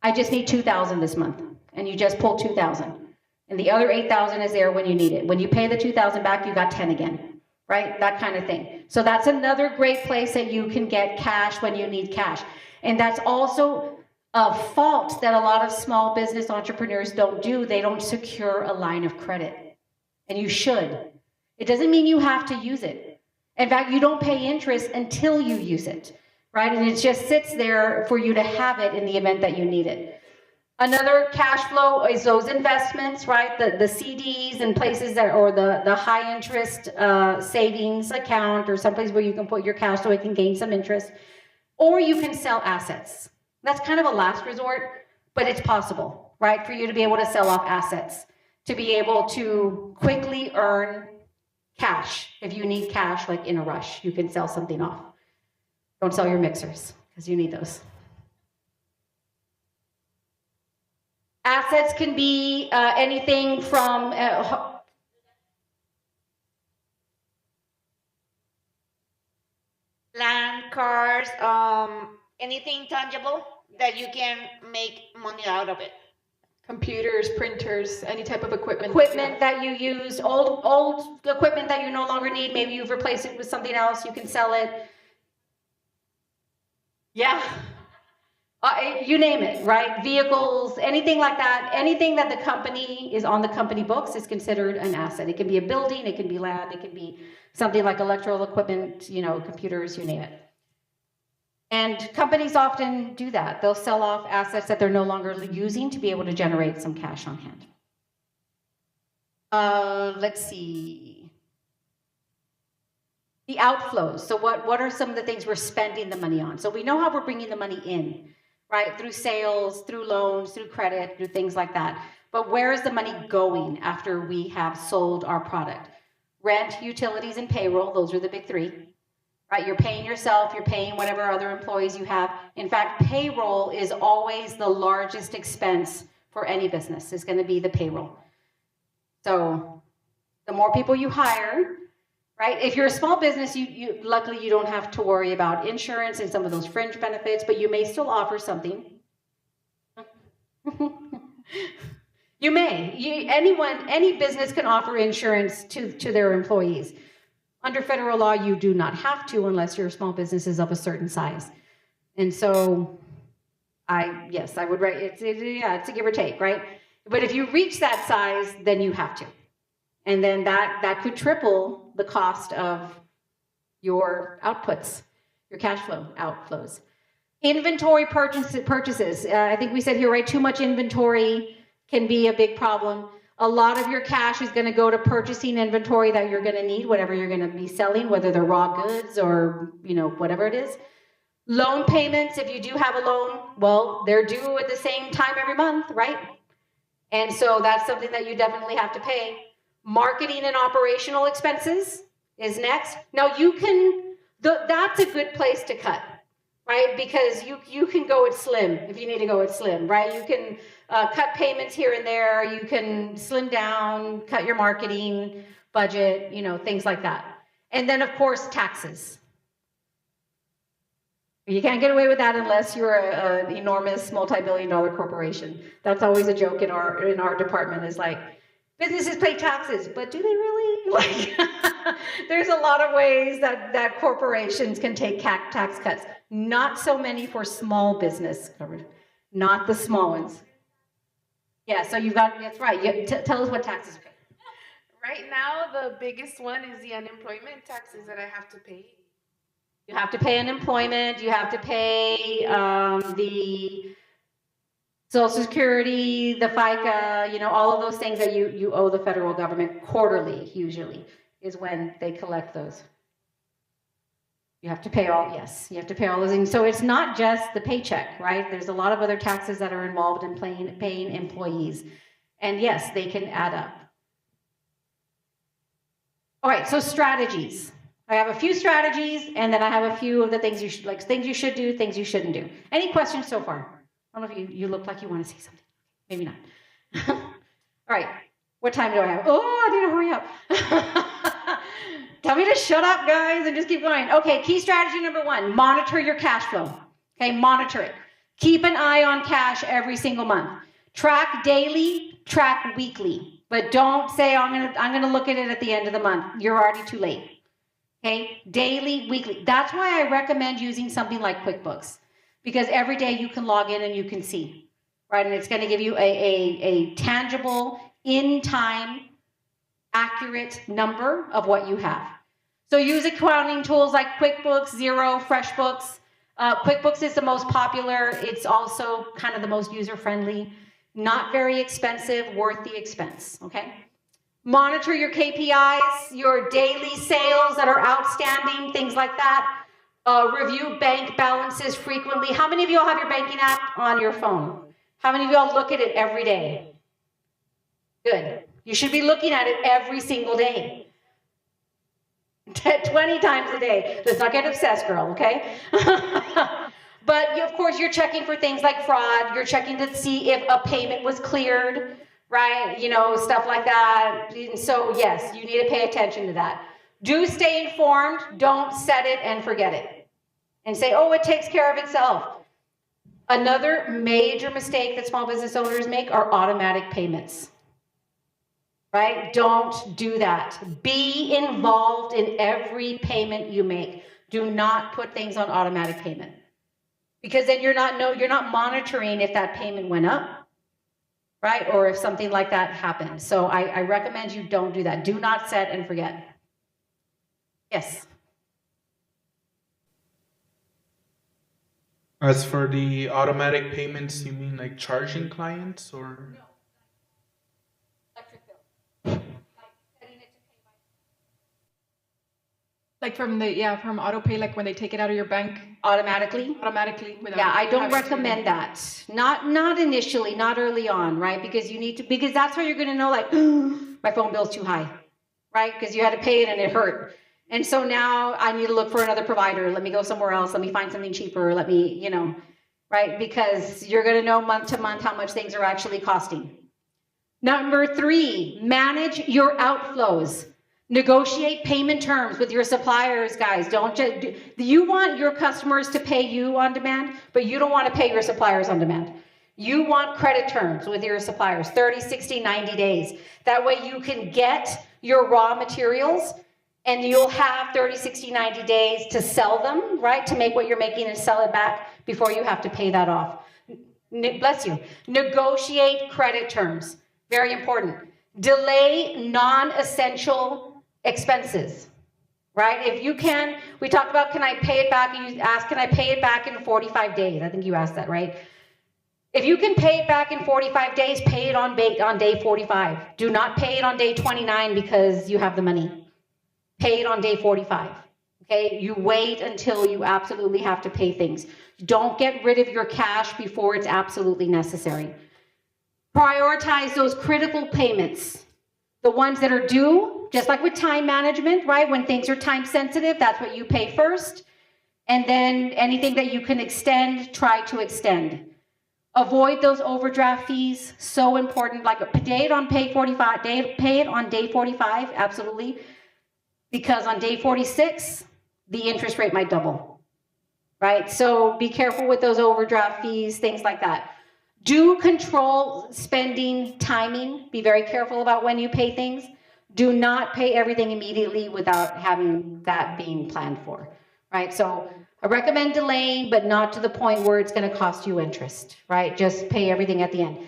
I just need $2,000 this month, and you just pull $2,000. And the other $8,000 is there when you need it. When you pay the $2,000 back, you got 10 again, right? That kind of thing. So that's another great place that you can get cash when you need cash. And that's also a fault that a lot of small business entrepreneurs don't do. They don't secure a line of credit. And you should. It doesn't mean you have to use it. In fact, you don't pay interest until you use it, right? And it just sits there for you to have it in the event that you need it. Another cash flow is those investments, right? The CDs and places that, or the high interest savings account, or someplace where you can put your cash so it can gain some interest. Or you can sell assets. That's kind of a last resort, but it's possible, right? For you to be able to sell off assets, to be able to quickly earn cash. If you need cash, like in a rush, you can sell something off. Don't sell your mixers, because you need those. Assets can be anything from land, cars, anything tangible that you can make money out of it. Computers, printers, any type of equipment. Equipment that you use, old equipment that you no longer need. Maybe you've replaced it with something else. You can sell it. Yeah. You name it, right? Vehicles, anything like that. Anything that the company is on the company books is considered an asset. It can be a building, it can be land, it can be something like electrical equipment, computers, you name it. And companies often do that. They'll sell off assets that they're no longer using to be able to generate some cash on hand. Let's see. The outflows. So what are some of the things we're spending the money on? So we know how we're bringing the money in, right? Through sales, through loans, through credit, through things like that. But where is the money going after we have sold our product? Rent, utilities, and payroll. Those are the big three. Right, you're paying yourself, you're paying whatever other employees you have. In fact, payroll is always the largest expense for any business. It's going to be the payroll. So the more people you hire, right? If you're a small business, you luckily you don't have to worry about insurance and some of those fringe benefits, but you may still offer something. You may. Any business can offer insurance to their employees. Under federal law, you do not have to unless your small business is of a certain size. And so, I would write, it's a give or take, right? But if you reach that size, then you have to. And then that could triple the cost of your outputs, your cash flow outflows. Inventory purchases. I think we said here, right? Too much inventory can be a big problem. A lot of your cash is going to go to purchasing inventory that you're going to need, whatever you're going to be selling, whether they're raw goods or, whatever it is. Loan payments, if you do have a loan, well, they're due at the same time every month, right? And so that's something that you definitely have to pay. Marketing and operational expenses is next. Now that's a good place to cut, right? Because you can go it slim if you need to go it slim, right? You can cut payments here and there. You can slim down, cut your marketing budget, things like that. And then, of course, taxes. You can't get away with that unless you're an enormous multi-billion-dollar corporation. That's always a joke in our department, is like, businesses pay taxes, but do they really? Like, there's a lot of ways that corporations can take tax cuts. Not so many for small business, not the small ones. Yeah, so that's right. Tell us what taxes you pay. Right now, the biggest one is the unemployment taxes that I have to pay. You have to pay unemployment, you have to pay the Social Security, the FICA, all of those things that you owe the federal government quarterly, usually, is when they collect those. You have to pay all those things. So it's not just the paycheck, right? There's a lot of other taxes that are involved in paying employees. And yes, they can add up. All right, so strategies. I have a few strategies, and then I have a few of the things you should do, things you shouldn't do. Any questions so far? I don't know if you look like you want to say something. Maybe not. All right. What time do I have? Oh, I need to hurry up. Tell me to shut up, guys, and just keep going. Okay, key strategy number 1, monitor your cash flow. Okay, monitor it. Keep an eye on cash every single month. Track daily, track weekly. But don't say, I'm gonna look at it at the end of the month. You're already too late. Okay, daily, weekly. That's why I recommend using something like QuickBooks, because every day you can log in and you can see, right? And it's going to give you a tangible, in-time, accurate number of what you have. So use accounting tools like QuickBooks, Xero, FreshBooks. QuickBooks is the most popular. It's also kind of the most user-friendly. Not very expensive, worth the expense, okay? Monitor your KPIs, your daily sales that are outstanding, things like that. Review bank balances frequently. How many of y'all have your banking app on your phone? How many of y'all look at it every day? Good. You should be looking at it every single day. 20 times a day. Let's not get obsessed, girl, okay? But of course, you're checking for things like fraud. You're checking to see if a payment was cleared, right? Stuff like that. So yes, you need to pay attention to that. Do stay informed. Don't set it and forget it. And say, oh, it takes care of itself. Another major mistake that small business owners make are automatic payments. Right? Don't do that. Be involved in every payment you make. Do not put things on automatic payment. Because then you're not monitoring if that payment went up, right? Or if something like that happened. So I recommend you don't do that. Do not set and forget. Yes. As for the automatic payments, you mean like charging clients or? No. Electric bill. Like setting it to pay by. Like from autopay, like when they take it out of your bank Automatically? without. Yeah, I don't recommend that. Not initially, not early on, right? Because that's how you're going to know, like, my phone bill's too high, right? Because you had to pay it and it hurt. And so now I need to look for another provider. Let me go somewhere else. Let me find something cheaper. Let me, right? Because you're going to know month to month how much things are actually costing. Number 3, manage your outflows. Negotiate payment terms with your suppliers, guys. You want your customers to pay you on demand, but you don't want to pay your suppliers on demand. You want credit terms with your suppliers, 30, 60, 90 days. That way you can get your raw materials and you'll have 30, 60, 90 days to sell them, right? To make what you're making and sell it back before you have to pay that off. Bless you. Negotiate credit terms. Very important. Delay non-essential expenses, right? If you can, we talked about, can I pay it back? And you asked, can I pay it back in 45 days? I think you asked that, right? If you can pay it back in 45 days, pay it on day 45. Do not pay it on day 29 because you have the money. Pay it on day 45. Okay, you wait until you absolutely have to pay things. Don't get rid of your cash before it's absolutely necessary. Prioritize those critical payments. The ones that are due, just like with time management, right? When things are time sensitive, that's what you pay first. And then anything that you can extend, try to extend. Avoid those overdraft fees, so important. Like pay it on day 45, absolutely. Because on day 46, the interest rate might double, right? So be careful with those overdraft fees, things like that. Do control spending timing. Be very careful about when you pay things. Do not pay everything immediately without having that being planned for, right? So I recommend delaying, but not to the point where it's going to cost you interest, right? Just pay everything at the end.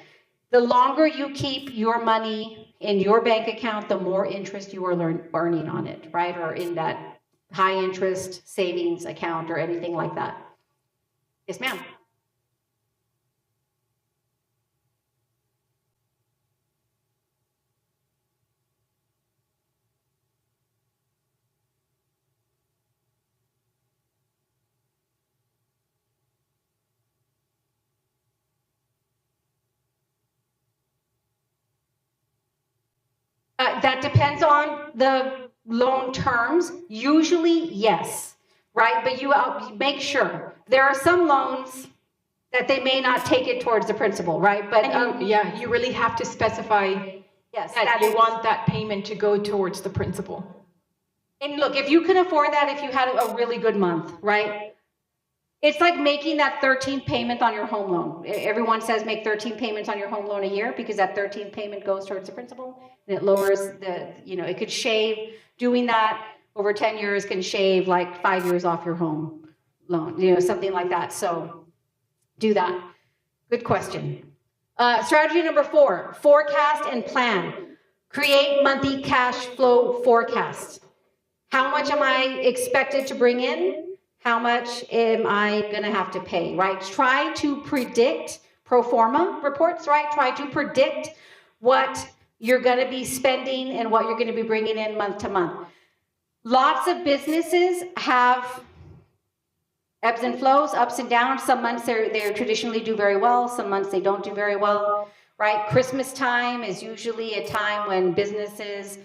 The longer you keep your money in your bank account, the more interest you are earning on it, right? Or in that high interest savings account or anything like that. Yes, ma'am. That depends on the loan terms. Usually, yes, right? But you make sure. There are some loans that they may not take it towards the principal, right? But you really have to specify that you want that payment to go towards the principal. And look, if you can afford that, if you had a really good month, right? It's like making that 13th payment on your home loan. Everyone says make 13 payments on your home loan a year because that 13th payment goes towards the principal and it lowers it could shave, doing that over 10 years can shave like 5 years off your home loan, something like that. So do that. Good question. Strategy number 4, forecast and plan. Create monthly cash flow forecast. How much am I expected to bring in? How much am I going to have to pay, right? Try to predict pro forma reports, right? Try to predict what you're going to be spending and what you're going to be bringing in month to month. Lots of businesses have ebbs and flows, ups and downs. Some months they traditionally do very well. Some months they don't do very well, right? Christmas time is usually a time when businesses,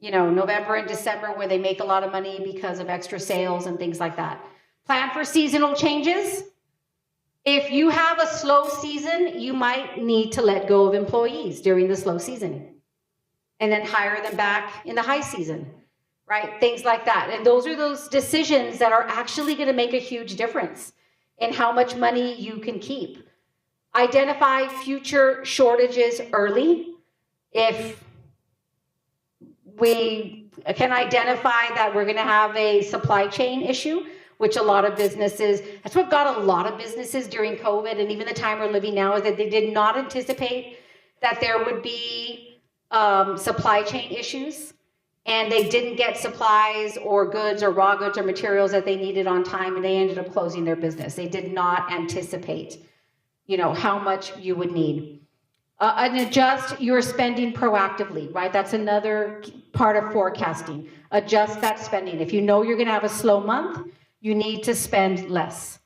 November and December, where they make a lot of money because of extra sales and things like that. Plan for seasonal changes. If you have a slow season, you might need to let go of employees during the slow season and then hire them back in the high season, right? Things like that. And those are those decisions that are actually going to make a huge difference in how much money you can keep. Identify future shortages early. If we can identify that we're going to have a supply chain issue, which a lot of businesses, that's what got a lot of businesses during COVID and even the time we're living now, is that they did not anticipate that there would be supply chain issues, and they didn't get supplies or goods or raw goods or materials that they needed on time, and they ended up closing their business. They did not anticipate, how much you would need. And adjust your spending proactively, right? That's another part of forecasting. Adjust that spending. If you know you're going to have a slow month, you need to spend less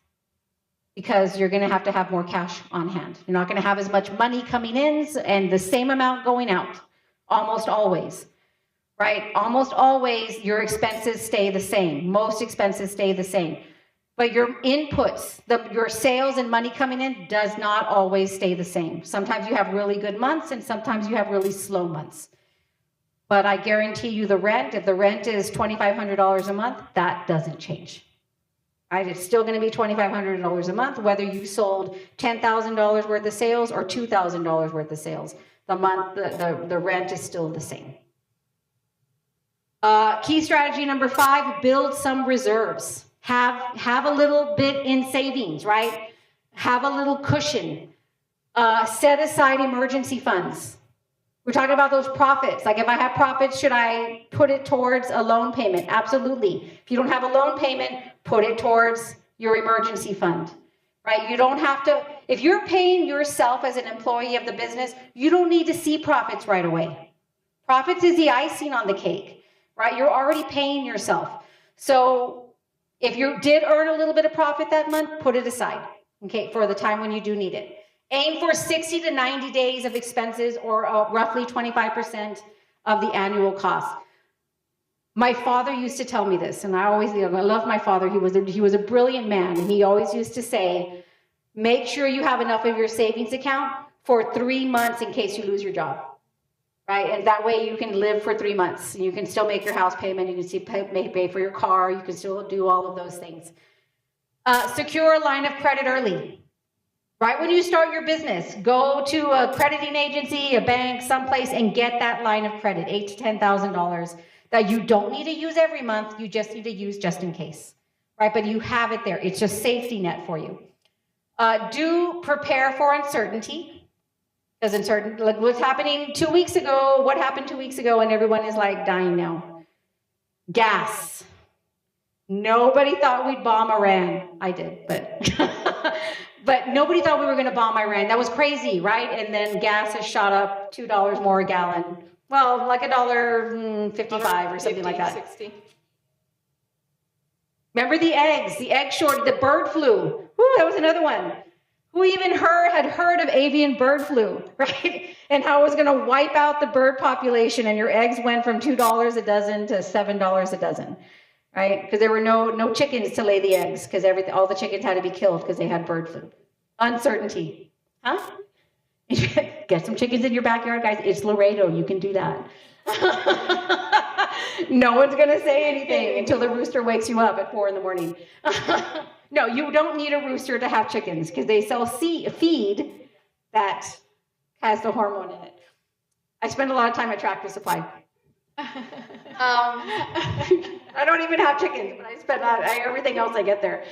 because you're going to have more cash on hand. You're not going to have as much money coming in and the same amount going out, almost always, right? Almost always your expenses stay the same. Most expenses stay the same. But your inputs, your sales and money coming in does not always stay the same. Sometimes you have really good months and sometimes you have really slow months. But I guarantee you the rent, if the rent is $2,500 a month, that doesn't change. Right? It's still going to be $2,500 a month, whether you sold $10,000 worth of sales or $2,000 worth of sales. The rent is still the same. Key strategy number 5, build some reserves. Have a little bit in savings, right? Have a little cushion. Set aside emergency funds. We're talking about those profits. Like if I have profits, should I put it towards a loan payment? Absolutely. If you don't have a loan payment, put it towards your emergency fund, right? You don't have to, If you're paying yourself as an employee of the business, you don't need to see profits right away. Profits is the icing on the cake, right? You're already paying yourself. So if you did earn a little bit of profit that month, put it aside, okay, for the time when you do need it. Aim for 60 to 90 days of expenses, or roughly 25% of the annual cost. My father used to tell me this, and I love my father. He was a brilliant man, and he always used to say, make sure you have enough of your savings account for 3 months in case you lose your job, right? And that way you can live for 3 months. You can still make your house payment. You can still pay for your car. You can still do all of those things. Secure a line of credit early. Right when you start your business, go to a crediting agency, a bank, someplace, and get that line of credit, $8,000 to $10,000, that you don't need to use every month. You just need to use just in case, right? But you have it there. It's just safety net for you. Do prepare for uncertainty, because like what's happening 2 weeks ago, what happened 2 weeks ago, and everyone is like dying now. Gas. Nobody thought we'd bomb Iran. I did, but but nobody thought we were going to bomb Iran. That was crazy, right? And then gas has shot up $2 more a gallon. Well, like $1.55 or something like that. 60. Remember the eggs, the egg shortage, the bird flu. Woo, that was another one. Who even had heard of avian bird flu, right? And how it was going to wipe out the bird population, and your eggs went from $2 a dozen to $7 a dozen. Right? Because there were no chickens to lay the eggs, because all the chickens had to be killed because they had bird flu. Uncertainty. Huh? Get some chickens in your backyard, guys. It's Laredo. You can do that. No one's going to say anything until the rooster wakes you up at 4 in the morning. No, you don't need a rooster to have chickens, because they sell feed that has the hormone in it. I spend a lot of time at Tractor Supply. I don't even have chickens, but I spend everything else I get there.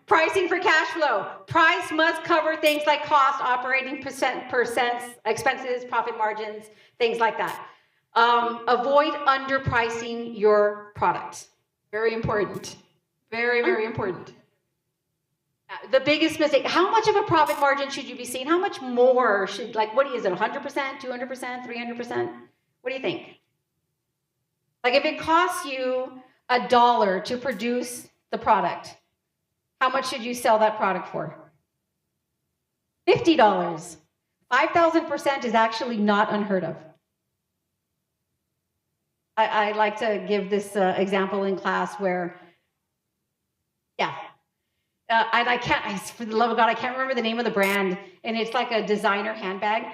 Pricing for cash flow. Price must cover things like cost, operating percents, expenses, profit margins, things like that. Avoid underpricing your product. Very important. Very, very important. The biggest mistake, how much of a profit margin should you be seeing? How much more should, what is it, 100%, 200%, 300%? What do you think? Like if it costs you $1 to produce the product, how much should you sell that product for? $50. 5,000% is actually not unheard of. I like to give this example in class where, and I can't, for the love of God, I can't remember the name of the brand, and it's like a designer handbag.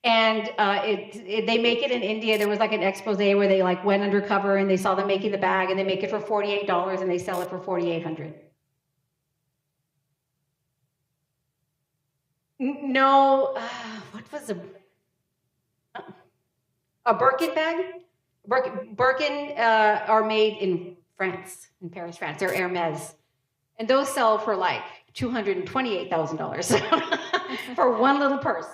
And they make it in India. There was like an expose where they went undercover and they saw them making the bag, and they make it for $48 and they sell it for $4,800. No, what was a Birkin bag? Birkin are made in France, in Paris, France. They're Hermes, and those sell for like $228,000 for one little purse.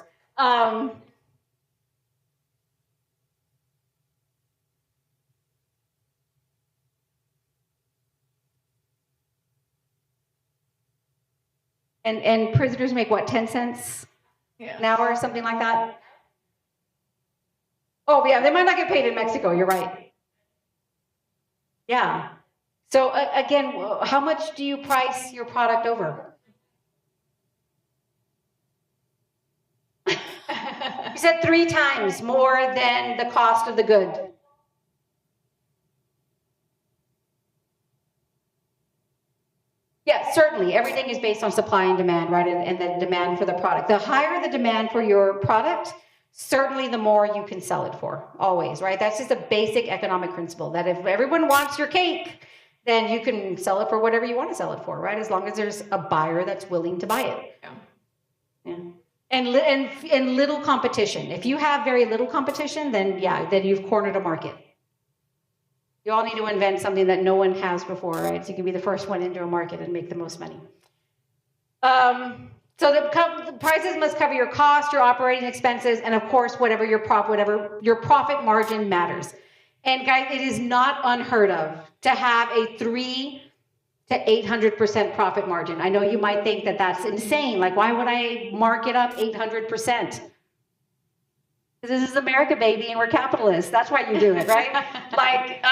And prisoners make what, 10 cents an hour or something like that? Oh, yeah, they might not get paid in Mexico, you're right. Yeah. So again, how much do you price your product over? You said 3 times more than the cost of the good. Yeah, certainly. Everything is based on supply and demand, right? And the demand for the product. The higher the demand for your product, certainly the more you can sell it for, always, right? That's just a basic economic principle, that if everyone wants your cake, then you can sell it for whatever you want to sell it for, right? As long as there's a buyer that's willing to buy it. Yeah. And little competition. If you have very little competition, then then you've cornered a market. You all need to invent something that no one has before, right? So you can be the first one into a market and make the most money. So the prices must cover your cost, your operating expenses, and of course, whatever your profit margin matters. And guys, it is not unheard of to have a 3 to 800% profit margin. I know you might think that that's insane. Like, why would I mark it up 800%? This is America, baby, and we're capitalists. That's why you do it, right? Like,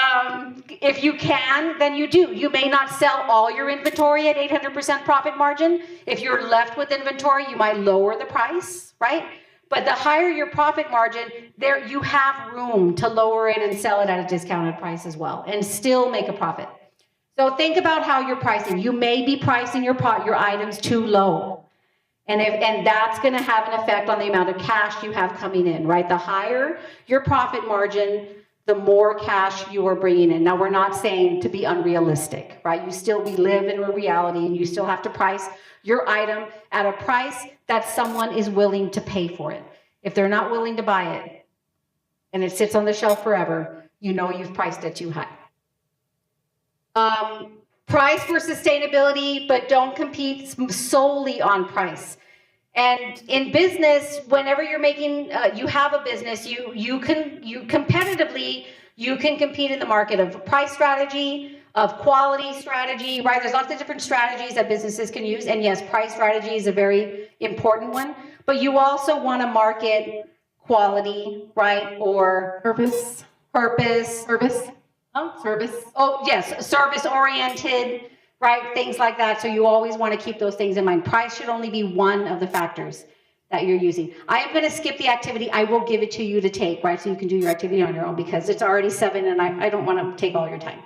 if you can, then you do. You may not sell all your inventory at 800% profit margin. If you're left with inventory, you might lower the price, right? But the higher your profit margin, there you have room to lower it and sell it at a discounted price as well, and still make a profit. So think about how you're pricing. You may be pricing your items too low. And that's going to have an effect on the amount of cash you have coming in, right? The higher your profit margin, the more cash you are bringing in. Now, we're not saying to be unrealistic, right? We live in a reality, and you still have to price your item at a price that someone is willing to pay for it. If they're not willing to buy it and it sits on the shelf forever, you know you've priced it too high. Price for sustainability, but don't compete solely on price. And in business, whenever you're making, you have a business, you can competitively compete in the market of price strategy, of quality strategy, right? There's lots of different strategies that businesses can use, and yes, price strategy is a very important one. But you also want to market quality, right? Or purpose. Oh, yes, service-oriented, right? Things like that. So you always want to keep those things in mind. Price should only be one of the factors that you're using. I am going to skip the activity. I will give it to you to take, right? So you can do your activity on your own, because it's already 7 and I don't want to take all your time.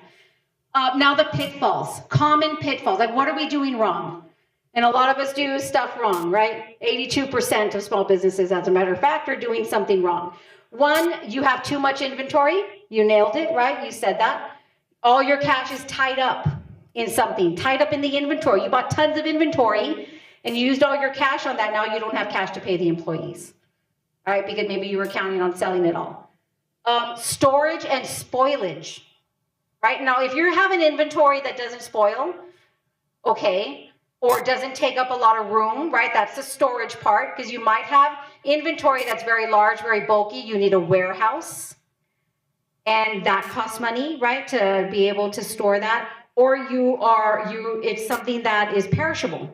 Now the pitfalls, common pitfalls. Like, what are we doing wrong? And a lot of us do stuff wrong, right? 82% of small businesses, as a matter of fact, are doing something wrong. One, you have too much inventory. You nailed it, right? You said that. All your cash is tied up in something, tied up in the inventory. You bought tons of inventory and you used all your cash on that. Now you don't have cash to pay the employees, all right? Because maybe you were counting on selling it all. Storage and spoilage, right? Now, if you have an inventory that doesn't spoil, okay, or doesn't take up a lot of room, right? That's the storage part, because you might have inventory that's very large, very bulky. You need a warehouse, and that costs money, right, to be able to store that. Or it's something that is perishable,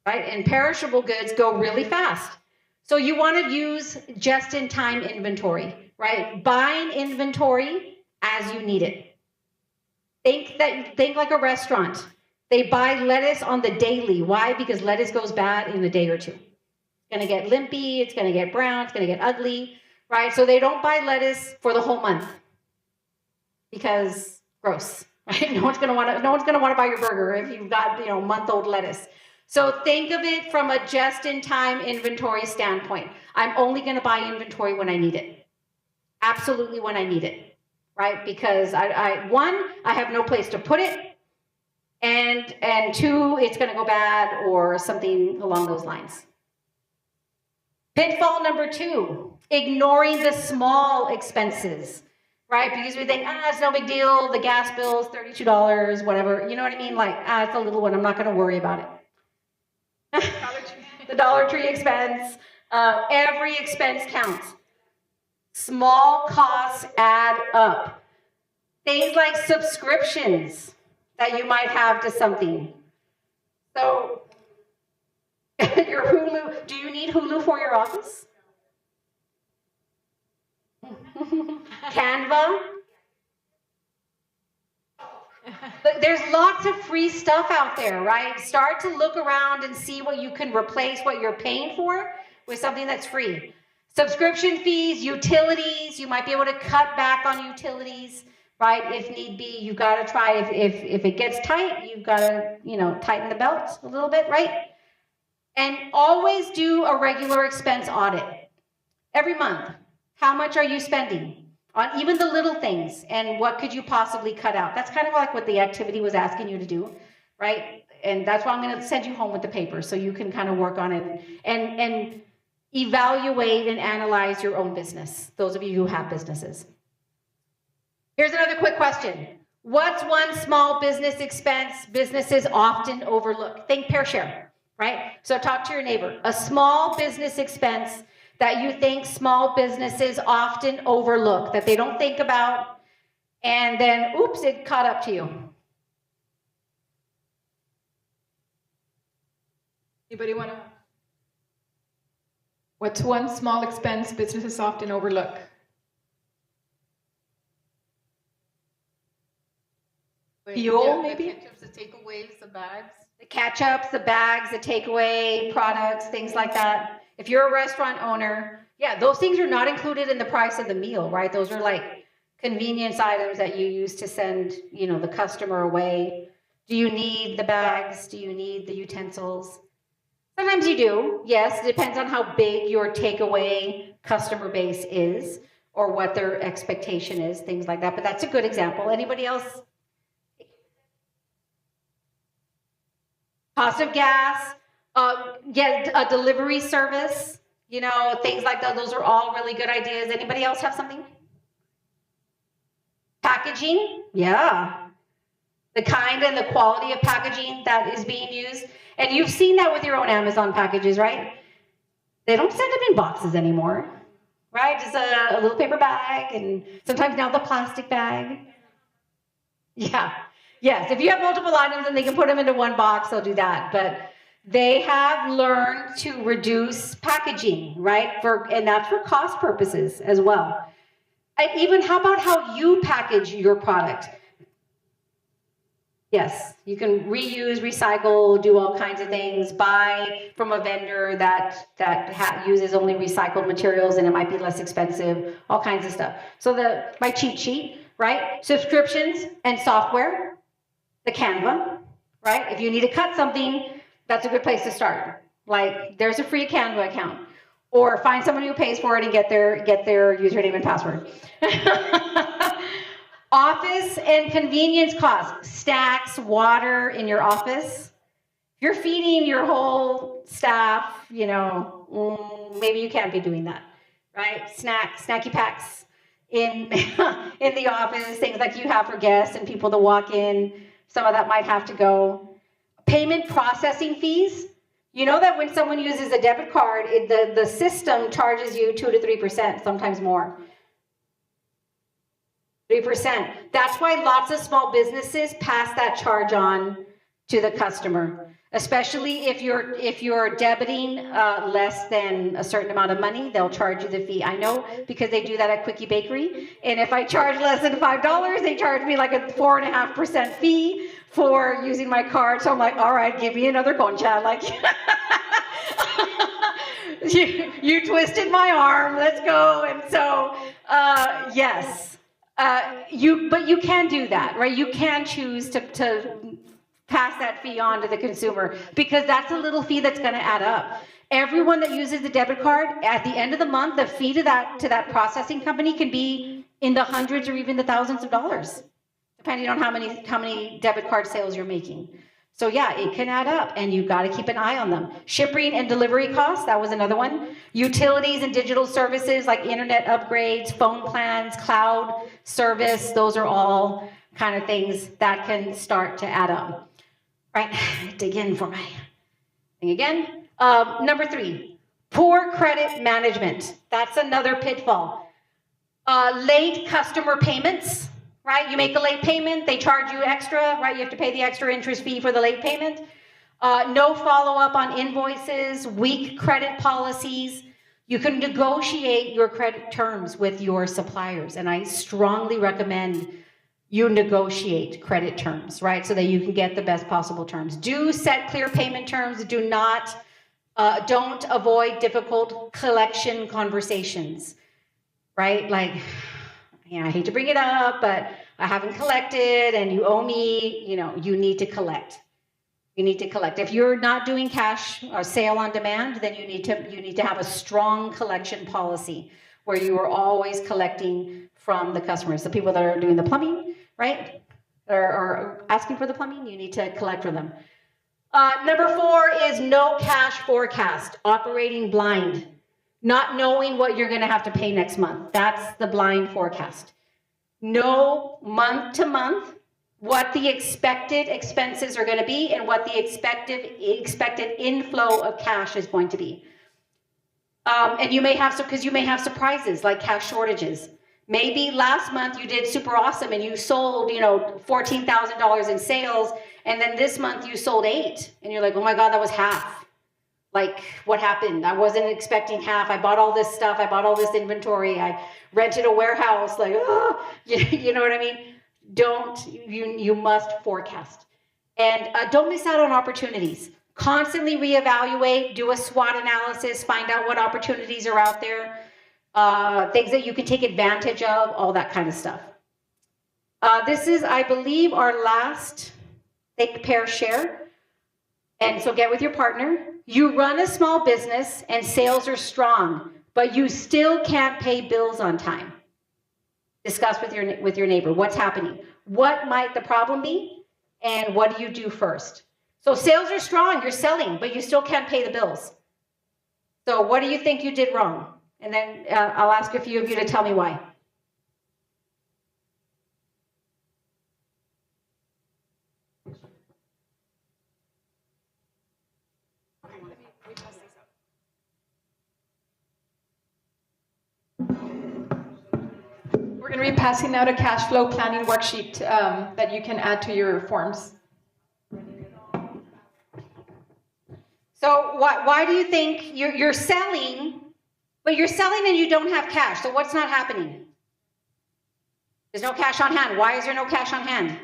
right? And perishable goods go really fast. So you want to use just-in-time inventory, right? Buying inventory as you need it. Think like a restaurant. They buy lettuce on the daily. Why? Because lettuce goes bad in a day or two. It's going to get limpy, it's going to get brown, it's going to get ugly, right? So they don't buy lettuce for the whole month, because gross, right? No one's going to want to buy your burger if you've got, month-old lettuce. So think of it from a just-in-time inventory standpoint. I'm only going to buy inventory when I need it. Absolutely when I need it, right? Because one, I have no place to put it. And two, it's going to go bad or something along those lines. Pitfall number 2, ignoring the small expenses, right? Because we think, it's no big deal. The gas bill is $32, whatever. You know what I mean? Like, it's a little one. I'm not going to worry about it. The Dollar Tree expense. Every expense counts. Small costs add up. Things like subscriptions that you might have to something. So, your Hulu, do you need Hulu for your office? Canva? There's lots of free stuff out there, right? Start to look around and see what you can replace what you're paying for with something that's free. Subscription fees, utilities, you might be able to cut back on utilities, right? If need be, you've got to try, if it gets tight, you've got to, tighten the belt a little bit, right? And always do a regular expense audit. Every month, how much are you spending on even the little things, and what could you possibly cut out? That's kind of like what the activity was asking you to do, right? And that's why I'm going to send you home with the paper so you can kind of work on it and evaluate and analyze your own business, those of you who have businesses. Here's another quick question. What's one small business expense businesses often overlook? Think pair share, right? So talk to your neighbor. A small business expense that you think small businesses often overlook, that they don't think about, and then, oops, it caught up to you. Anybody want to? What's one small expense businesses often overlook? Fuel, maybe? The ketchups, the takeaways, the bags. The catch-ups, the bags, the takeaway products, things like that. If you're a restaurant owner, yeah, those things are not included in the price of the meal, right? Those are like convenience items that you use to send, the customer away. Do you need the bags? Do you need the utensils? Sometimes you do, yes. It depends on how big your takeaway customer base is or what their expectation is, things like that. But that's a good example. Anybody else? Cost of gas, get a delivery service, things like that. Those are all really good ideas. Anybody else have something? Packaging, yeah. The kind and the quality of packaging that is being used. And you've seen that with your own Amazon packages, right? They don't send them in boxes anymore, right? Just a little paper bag, and sometimes now the plastic bag. Yeah. Yes, if you have multiple items and they can put them into one box, they'll do that. But they have learned to reduce packaging, right? And that's for cost purposes as well. And even how about how you package your product? Yes, you can reuse, recycle, do all kinds of things. Buy from a vendor that uses only recycled materials, and it might be less expensive. All kinds of stuff. So my cheat sheet, right? Subscriptions and software. The Canva, right? If you need to cut something, that's a good place to start. Like, there's a free Canva account, or find someone who pays for it and get their username and password. Office and convenience costs, snacks, water in your office. If you're feeding your whole staff, maybe you can't be doing that, right? Snacky packs in the office, things like you have for guests and people to walk in. Some of that might have to go. Payment processing fees. You know that when someone uses a debit card, the system charges you 2 to 3%, sometimes more. 3%. That's why lots of small businesses pass that charge on to the customer, especially if you're debiting less than a certain amount of money, they'll charge you the fee. I know because they do that at Quickie Bakery, and if I charge less than $5, they charge me like a 4.5% fee for using my card. So I'm like, all right, give me another concha. Like, you twisted my arm. Let's go. And so, yes, but you can do that, right? You can choose to pass that fee on to the consumer, because that's a little fee that's going to add up. Everyone that uses the debit card, at the end of the month, the fee to that processing company can be in the hundreds or even the thousands of dollars, depending on how many debit card sales you're making. So yeah, it can add up, and you've got to keep an eye on them. Shipping and delivery costs, that was another one. Utilities and digital services like internet upgrades, phone plans, cloud service, those are all kind of things that can start to add up. Right, dig in for my thing again. Number 3, poor credit management. That's another pitfall. Late customer payments, right? You make a late payment, they charge you extra, right? You have to pay the extra interest fee for the late payment. No follow-up on invoices, weak credit policies. You can negotiate your credit terms with your suppliers, and I strongly recommend you negotiate credit terms, right? So that you can get the best possible terms. Do set clear payment terms. Don't avoid difficult collection conversations, right? Like, I hate to bring it up, but I haven't collected and you owe me, you need to collect. You need to collect. If you're not doing cash or sale on demand, then you need to have a strong collection policy where you are always collecting from the customers. The people that are doing the plumbing, right? Or asking for the plumbing, you need to collect from them. Number 4 is no cash forecast, operating blind, not knowing what you're going to have to pay next month. That's the blind forecast. Know month to month what the expected expenses are going to be and what the expected inflow of cash is going to be. And you may have surprises like cash shortages. Maybe last month you did super awesome and you sold, $14,000 in sales, and then this month you sold 8, and you're like, oh my God, that was half. Like, what happened? I wasn't expecting half. I bought all this stuff. I bought all this inventory. I rented a warehouse. Like, oh, you know what I mean? You must forecast. And don't miss out on opportunities. Constantly reevaluate, do a SWOT analysis, find out what opportunities are out there, things that you can take advantage of, all that kind of stuff. This is, I believe, our last Think, Pair, Share. And so get with your partner. You run a small business and sales are strong, but you still can't pay bills on time. Discuss with your neighbor what's happening. What might the problem be? And what do you do first? So sales are strong, you're selling, but you still can't pay the bills. So what do you think you did wrong? And then I'll ask a few of you to tell me why. We're going to be passing out a cash flow planning worksheet that you can add to your forms. So why do you think you're selling, but you're selling and you don't have cash? So what's not happening? There's no cash on hand. Why is there no cash on hand?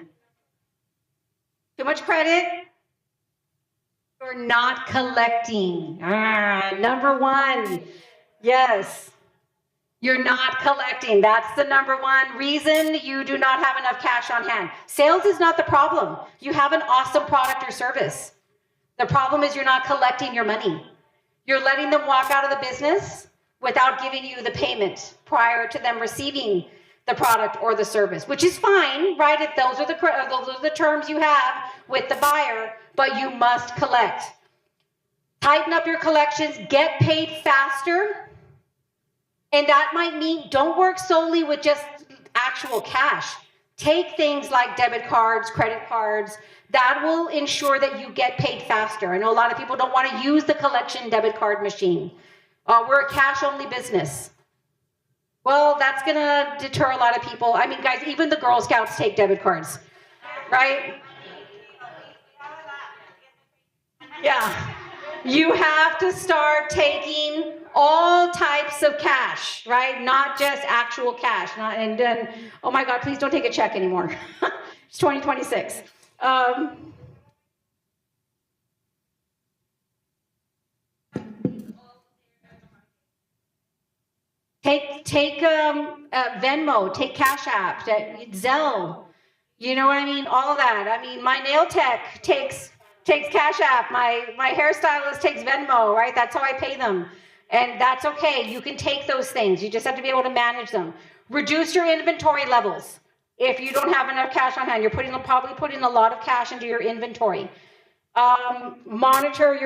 Too much credit? You're not collecting. Number one. Yes. You're not collecting. That's the number one reason you do not have enough cash on hand. Sales is not the problem. You have an awesome product or service. The problem is you're not collecting your money. You're letting them walk out of the business without giving you the payment prior to them receiving the product or the service, which is fine, right? If those are the terms you have with the buyer, but you must collect. Tighten up your collections, get paid faster. And that might mean don't work solely with just actual cash. Take things like debit cards, credit cards. That will ensure that you get paid faster. I know a lot of people don't want to use the collection debit card machine. We're a cash-only business. Well, that's going to deter a lot of people. I mean, guys, even the Girl Scouts take debit cards, right? Yeah. You have to start taking all types of cash, right? Not just actual cash. And then, oh my God, please don't take a check anymore. It's 2026. Take Venmo, take Cash App, Zelle. You know what I mean? All of that. I mean, my nail tech takes Cash App. My hairstylist takes Venmo, right? That's how I pay them. And that's okay. You can take those things. You just have to be able to manage them. Reduce your inventory levels. If you don't have enough cash on hand, you're probably putting a lot of cash into your inventory. Monitor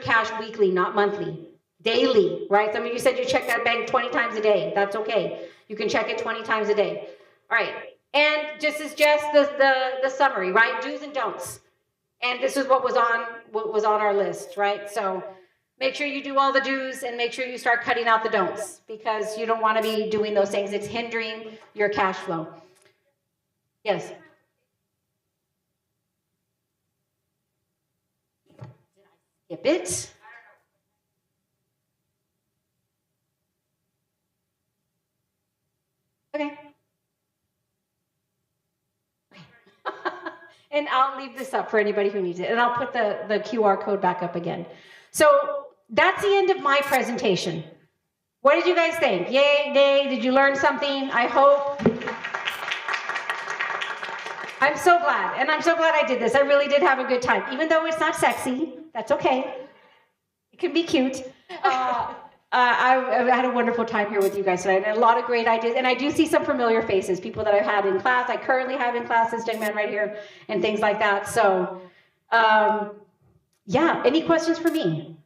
cash weekly, not monthly. Daily, right? Some of you said you check that bank 20 times a day. That's okay. You can check it 20 times a day. All right. And this is just the summary, right? Do's and don'ts. And this is what was on our list, right? So make sure you do all the do's and make sure you start cutting out the don'ts because you don't want to be doing those things. It's hindering your cash flow. Yes. Skip it. Okay. And I'll leave this up for anybody who needs it. And I'll put the QR code back up again. So that's the end of my presentation. What did you guys think? Yay, nay, did you learn something? I hope. I'm so glad. And I'm so glad I did this. I really did have a good time. Even though it's not sexy, that's okay. It can be cute. I had a wonderful time here with you guys tonight, and a lot of great ideas. And I do see some familiar faces, people that I've had in class. I currently have in class this young man right here, and things like that. So, yeah, any questions for me?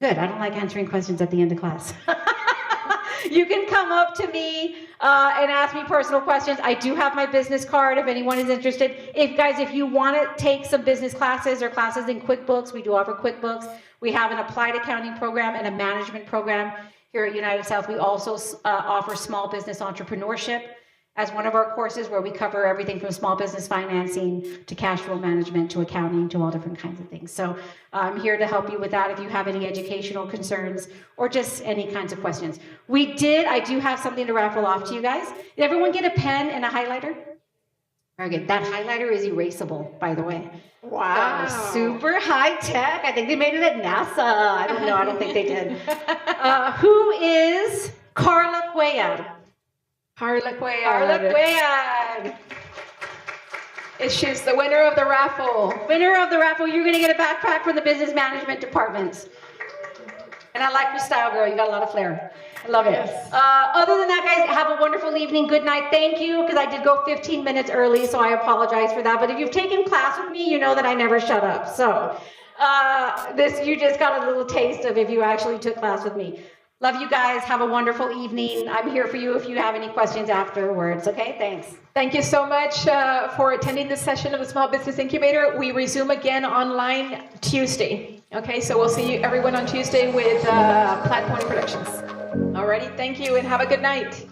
Good, I don't like answering questions at the end of class. You can come up to me and ask me personal questions. I do have my business card if anyone is interested. If you want to take some business classes or classes in QuickBooks, we do offer QuickBooks. We have an applied accounting program and a management program here at United South. We also offer small business entrepreneurship as one of our courses where we cover everything from small business financing to cash flow management to accounting to all different kinds of things. So I'm here to help you with that if you have any educational concerns or just any kinds of questions. I do have something to raffle off to you guys. Did everyone get a pen and a highlighter? Very good. That highlighter is erasable, by the way. Wow. Super high tech. I think they made it at NASA. I don't know. I don't think they did. Who is Carla Cuellar? Carla Cuellar. Carla Cuellar. She's the winner of the raffle. Winner of the raffle. You're going to get a backpack from the business management department. And I like your style, girl. You got a lot of flair. I love it. Yes. Other than that, guys, have a wonderful evening. Good night. Thank you, because I did go 15 minutes early, so I apologize for that. But if you've taken class with me, you know that I never shut up. So you just got a little taste of if you actually took class with me. Love you guys. Have a wonderful evening. I'm here for you if you have any questions afterwards. Okay, thanks. Thank you so much for attending this session of the Small Business Incubator. We resume again online Tuesday. Okay, so we'll see you everyone on Tuesday with Platform Productions. Alrighty, thank you and have a good night.